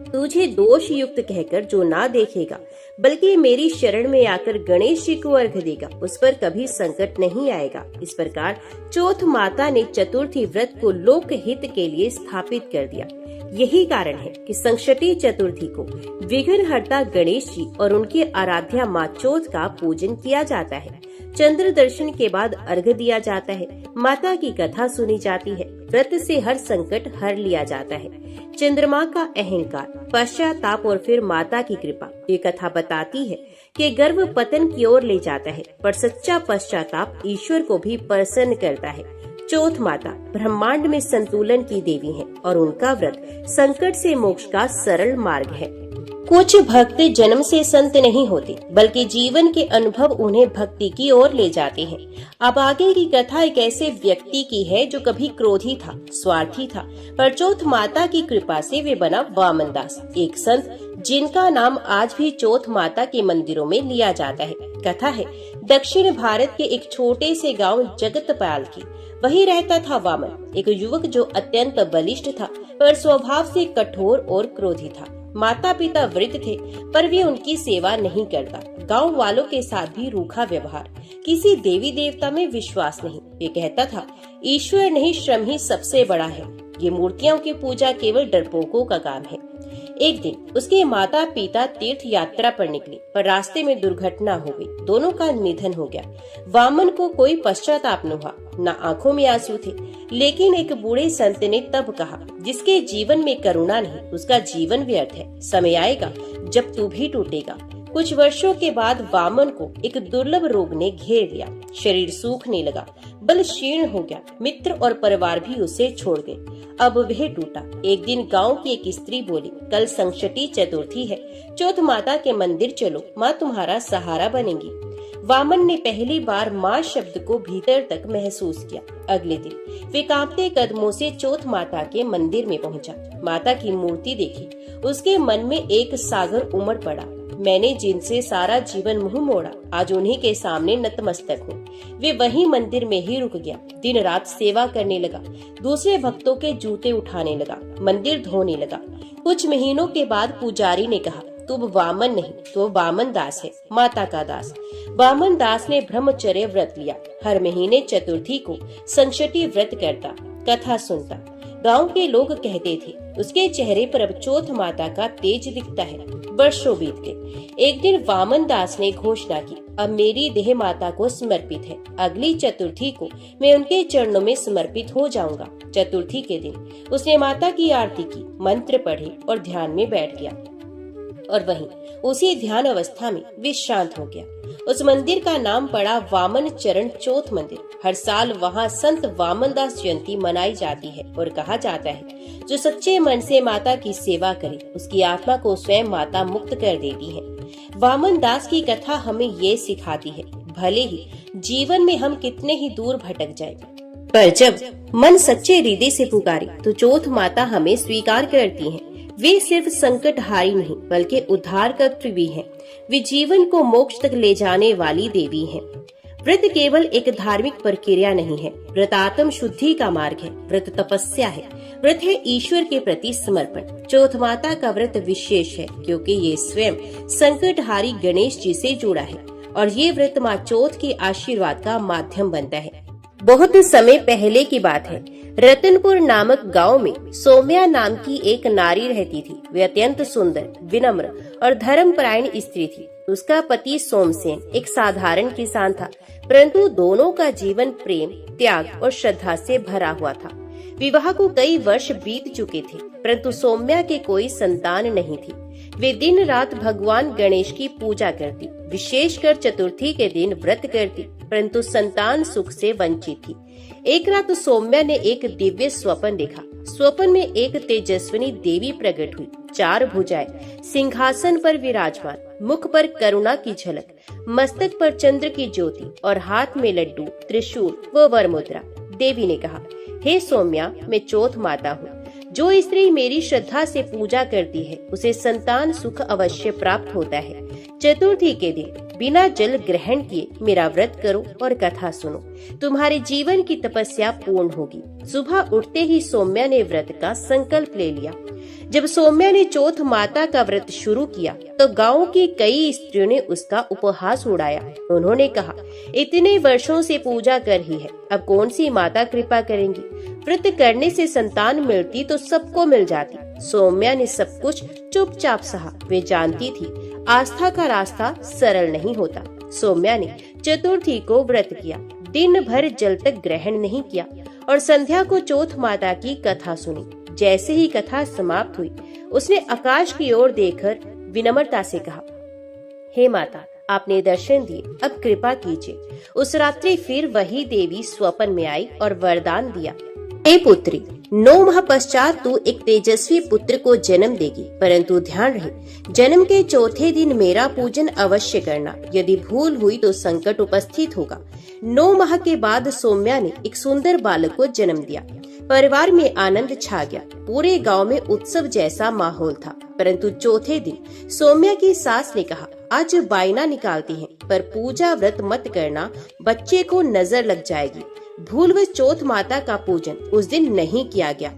तुझे दोष युक्त कहकर जो ना देखेगा बल्कि मेरी शरण में आकर गणेश जी को अर्घ देगा, उस पर कभी संकट नहीं आएगा। इस प्रकार चौथ माता ने चतुर्थी व्रत को लोक हित के लिए स्थापित कर दिया। यही कारण है कि संकष्टी चतुर्थी को विघ्नहर्ता गणेश जी और उनकी आराध्या माँ चौथ का पूजन किया जाता है। चंद्र दर्शन के बाद अर्घ दिया जाता है, माता की कथा सुनी जाती है, व्रत से हर संकट हर लिया जाता है। चंद्रमा का अहंकार, पश्चाताप और फिर माता की कृपा। ये कथा बताती है कि गर्व पतन की ओर ले जाता है, पर सच्चा पश्चाताप ईश्वर को भी प्रसन्न करता है। चौथ माता ब्रह्मांड में संतुलन की देवी है और उनका व्रत संकट से मोक्ष का सरल मार्ग है। कुछ भक्त जन्म से संत नहीं होते, बल्कि जीवन के अनुभव उन्हें भक्ति की ओर ले जाते हैं। अब आगे की कथा एक ऐसे व्यक्ति की है जो कभी क्रोधी था, स्वार्थी था, पर चौथ माता की कृपा से वे बना वामन दास, एक संत जिनका नाम आज भी चौथ माता के मंदिरों में लिया जाता है। कथा है दक्षिण भारत के एक छोटे से गांव जगतपाल की। वही रहता था वामन, एक युवक जो अत्यंत बलिष्ठ था, पर स्वभाव से कठोर और क्रोधी था। माता पिता वृद्ध थे, पर वे उनकी सेवा नहीं करता। गांव वालों के साथ भी रूखा व्यवहार, किसी देवी देवता में विश्वास नहीं। वे कहता था, ईश्वर नहीं, श्रम ही सबसे बड़ा है। ये मूर्तियों की पूजा केवल डरपोकों का काम है। एक दिन उसके माता पिता तीर्थ यात्रा पर निकले, पर रास्ते में दुर्घटना हो गई। दोनों का निधन हो गया। वामन को कोई पश्चाताप न हुआ, न आंखों में आंसू थे, लेकिन एक बूढ़े संत ने तब कहा, जिसके जीवन में करुणा नहीं उसका जीवन व्यर्थ है। समय आएगा जब तू भी टूटेगा। कुछ वर्षों के बाद वामन को एक दुर्लभ रोग ने घेर लिया। शरीर सूखने लगा, बल क्षीण हो गया, मित्र और परिवार भी उसे छोड़ गए। अब वह टूटा। एक दिन गांव की एक स्त्री बोली, कल संकष्टी चतुर्थी है, चौथ माता के मंदिर चलो, माँ तुम्हारा सहारा बनेगी। वामन ने पहली बार माँ शब्द को भीतर तक महसूस किया। अगले दिन वे कांपते कदमों से चौथ माता के मंदिर में पहुंचा। माता की मूर्ति देखी, उसके मन में एक सागर उमड़ पड़ा। मैंने जिनसे सारा जीवन मुंह मोड़ा, आज उन्हीं के सामने नतमस्तक हूँ। वे वही मंदिर में ही रुक गया। दिन रात सेवा करने लगा, दूसरे भक्तों के जूते उठाने लगा, मंदिर धोने लगा। कुछ महीनों के बाद पुजारी ने कहा, तुम वामन नहीं तो वामन दास है, माता का दास। वामन दास ने ब्रह्मचर्य व्रत लिया। हर महीने चतुर्थी को संकटी व्रत करता, कथा सुनता। गांव के लोग कहते थे उसके चेहरे पर अब चौथ माता का तेज दिखता है। वर्षों बीत गए। एक दिन वामन दास ने घोषणा की, अब मेरी देह माता को समर्पित है। अगली चतुर्थी को मैं उनके चरणों में समर्पित हो जाऊंगा। चतुर्थी के दिन उसने माता की आरती की, मंत्र पढ़े और ध्यान में बैठ गया और वहीं उसी ध्यान अवस्था में वे शांत हो गया। उस मंदिर का नाम पड़ा वामन चरण चौथ मंदिर। हर साल वहाँ संत वामन दास जयंती मनाई जाती है और कहा जाता है जो सच्चे मन से माता की सेवा करे उसकी आत्मा को स्वयं माता मुक्त कर देती है। वामन दास की कथा हमें ये सिखाती है, भले ही जीवन में हम कितने ही दूर भटक जाएं, पर जब मन सच्चे हृदय से पुकारे तो चौथ माता हमें स्वीकार करती है। वे सिर्फ संकट हारी नहीं बल्कि उद्धारकर्त्री भी हैं। वे जीवन को मोक्ष तक ले जाने वाली देवी हैं। व्रत केवल एक धार्मिक प्रक्रिया नहीं है, व्रत आत्म शुद्धि का मार्ग है। व्रत तपस्या है, व्रत है ईश्वर के प्रति समर्पण। चौथ माता का व्रत विशेष है क्योंकि ये स्वयं संकटहारी गणेश जी से जुड़ा है और ये व्रत माँ चौथ के आशीर्वाद का माध्यम बनता है। बहुत समय पहले की बात है। रतनपुर नामक गांव में सौम्या नाम की एक नारी रहती थी। वे अत्यंत सुंदर, विनम्र और धर्मपरायण स्त्री थी। उसका पति सोमसेन एक साधारण किसान था, परंतु दोनों का जीवन प्रेम, त्याग और श्रद्धा से भरा हुआ था। विवाह को कई वर्ष बीत चुके थे, परंतु सौम्या के कोई संतान नहीं थी। वे दिन रात भगवान गणेश की पूजा करती, विशेषकर चतुर्थी के दिन व्रत करती, परंतु संतान सुख से वंचित थी। एक रात सौम्या ने एक दिव्य स्वप्न देखा। स्वप्न में एक तेजस्विनी देवी प्रकट हुई, 4 भुजाएं, सिंहासन पर विराजमान, मुख पर करुणा की झलक, मस्तक पर चंद्र की ज्योति और हाथ में लड्डू, त्रिशूल व वरमुद्रा। देवी ने कहा, हे सौम्या, मैं चौथ माता हूँ। जो स्त्री मेरी श्रद्धा से पूजा करती है उसे संतान सुख अवश्य प्राप्त होता है। चतुर्थी के दिन बिना जल ग्रहण किए मेरा व्रत करो और कथा सुनो, तुम्हारे जीवन की तपस्या पूर्ण होगी। सुबह उठते ही सौम्या ने व्रत का संकल्प ले लिया। जब सौम्या ने चौथ माता का व्रत शुरू किया तो गांव की कई स्त्रियों ने उसका उपहास उड़ाया। उन्होंने कहा, इतने वर्षों से पूजा कर ही है, अब कौन सी माता कृपा करेंगी? व्रत करने से संतान मिलती तो सबको मिल जाती। सौम्या ने सब कुछ चुपचाप सहा। वे जानती थी आस्था का रास्ता सरल नहीं होता। सौम्या ने चतुर्थी को व्रत किया, दिन भर जल तक ग्रहण नहीं किया और संध्या को चौथ माता की कथा सुनी। जैसे ही कथा समाप्त हुई, उसने आकाश की ओर देखकर विनम्रता से कहा, हे माता, आपने दर्शन दिए, अब कृपा कीजिए। उस रात्रि फिर वही देवी स्वप्न में आई और वरदान दिया, हे पुत्री, 9 माह पश्चात तू एक तेजस्वी पुत्र को जन्म देगी, परंतु ध्यान रहे, जन्म के चौथे दिन मेरा पूजन अवश्य करना। यदि भूल हुई तो संकट उपस्थित होगा। 9 माह के बाद सौम्या ने एक सुंदर बालक को जन्म दिया। परिवार में आनंद छा गया। पूरे गांव में उत्सव जैसा माहौल था। परंतु चौथे दिन सौम्या की सास ने कहा, आज बायना निकालती हैं, पर पूजा व्रत मत करना, बच्चे को नजर लग जाएगी। भूलवश चौथ माता का पूजन उस दिन नहीं किया गया।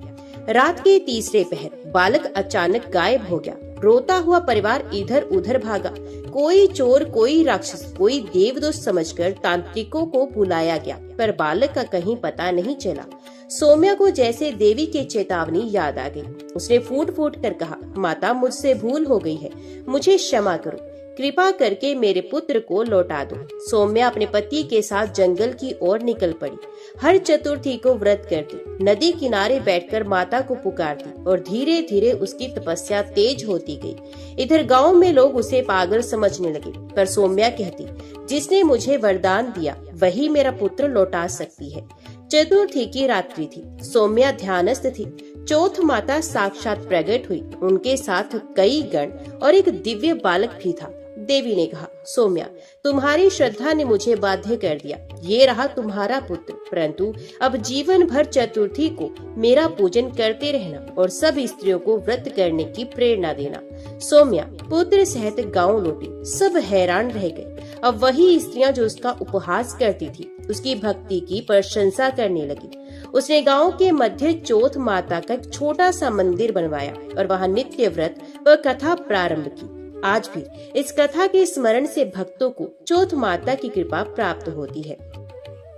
रात के तीसरे पहर बालक अचानक गायब हो गया। रोता हुआ परिवार इधर उधर भागा। कोई चोर, कोई राक्षस, कोई देवदूत समझकर तांत्रिकों को बुलाया गया, पर बालक का कहीं पता नहीं चला। सौम्या को जैसे देवी की चेतावनी याद आ गई। उसने फूट फूट कर कहा, माता, मुझसे भूल हो गई है, मुझे क्षमा करो, कृपा करके मेरे पुत्र को लौटा दो। सौम्या अपने पति के साथ जंगल की ओर निकल पड़ी। हर चतुर्थी को व्रत करती, नदी किनारे बैठकर माता को पुकारती और धीरे धीरे उसकी तपस्या तेज होती गई। इधर गांव में लोग उसे पागल समझने लगे, पर सौम्या कहती, जिसने मुझे वरदान दिया वही मेरा पुत्र लौटा सकती है। चतुर्थी की रात्रि थी। सौम्या ध्यानस्थ थी। चौथ माता साक्षात प्रकट हुई। उनके साथ कई गण और एक दिव्य बालक भी था। देवी ने कहा, सौम्या, तुम्हारी श्रद्धा ने मुझे बाध्य कर दिया। ये रहा तुम्हारा पुत्र, परंतु अब जीवन भर चतुर्थी को मेरा पूजन करते रहना और सब स्त्रियों को व्रत करने की प्रेरणा देना। सौम्या पुत्र सहित गांव लौटी। सब हैरान रह गए। अब वही स्त्रियां जो उसका उपहास करती थी, उसकी भक्ति की प्रशंसा करने लगी। उसने गांव के मध्य चौथ माता का एक छोटा सा मंदिर बनवाया और वहां नित्य व्रत व कथा प्रारंभ की। आज भी इस कथा के स्मरण से भक्तों को चौथ माता की कृपा प्राप्त होती है।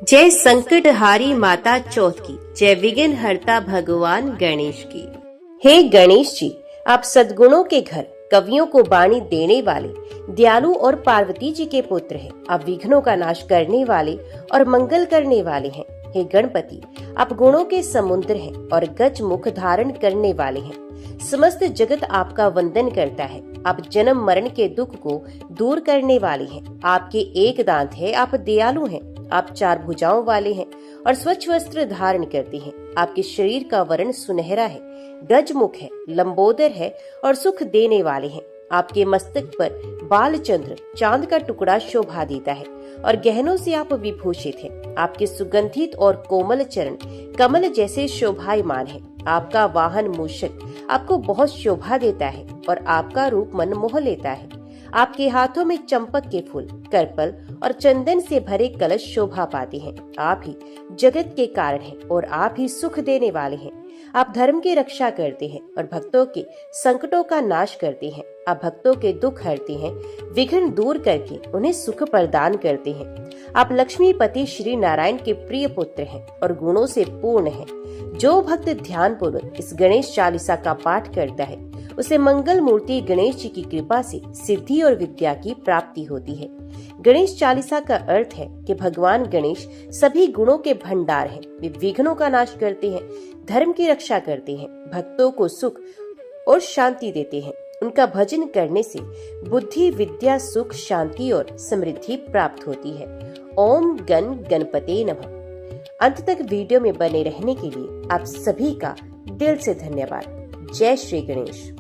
जय संकटहारी माता चौथ की, जय विघ्न हरता भगवान गणेश की। हे गणेश जी, आप सद्गुणों के घर, कवियों को वाणी देने वाले, दयालु और पार्वती जी के पुत्र हैं। आप विघ्नों का नाश करने वाले और मंगल करने वाले हैं। हे गणपति, आप गुणों के समुद्र हैं और गज मुख धारण करने वाले हैं। समस्त जगत आपका वंदन करता है। आप जन्म मरण के दुख को दूर करने वाले हैं। आपके एक दांत है, आप दयालु हैं। आप 4 भुजाओं वाले हैं और स्वच्छ वस्त्र धारण करते हैं। आपके शरीर का वर्ण सुनहरा है, गज मुख है, लंबोदर है और सुख देने वाले हैं। आपके मस्तक पर बाल चंद्र, चांद का टुकड़ा शोभा देता है और गहनों से आप विभूषित हैं। आपके सुगंधित और कोमल चरण कमल जैसे शोभायमान है। आपका वाहन मूषक आपको बहुत शोभा देता है और आपका रूप मन मोह लेता है। आपके हाथों में चंपक के फूल, करपल और चंदन से भरे कलश शोभा पाते हैं। आप ही जगत के कारण हैं और आप ही सुख देने वाले हैं। आप धर्म की रक्षा करते हैं और भक्तों के संकटों का नाश करते हैं। आप भक्तों के दुख हरते हैं, विघ्न दूर करके उन्हें सुख प्रदान करते हैं। आप लक्ष्मीपति श्री नारायण के प्रिय पुत्र हैं और गुणों से पूर्ण हैं। जो भक्त ध्यान पूर्वक इस गणेश चालीसा का पाठ करता है, उसे मंगल मूर्ति गणेश जी की कृपा से सिद्धि और विद्या की प्राप्ति होती है। गणेश चालीसा का अर्थ है कि भगवान गणेश सभी गुणों के भंडार हैं। वे विघ्नों का नाश करते हैं, धर्म की रक्षा करते हैं, भक्तों को सुख और शांति देते हैं। उनका भजन करने से बुद्धि, विद्या, सुख, शांति और समृद्धि प्राप्त होती है। ओम गण गणपते नमः। अंत तक वीडियो में बने रहने के लिए आप सभी का दिल से धन्यवाद। जय श्री गणेश।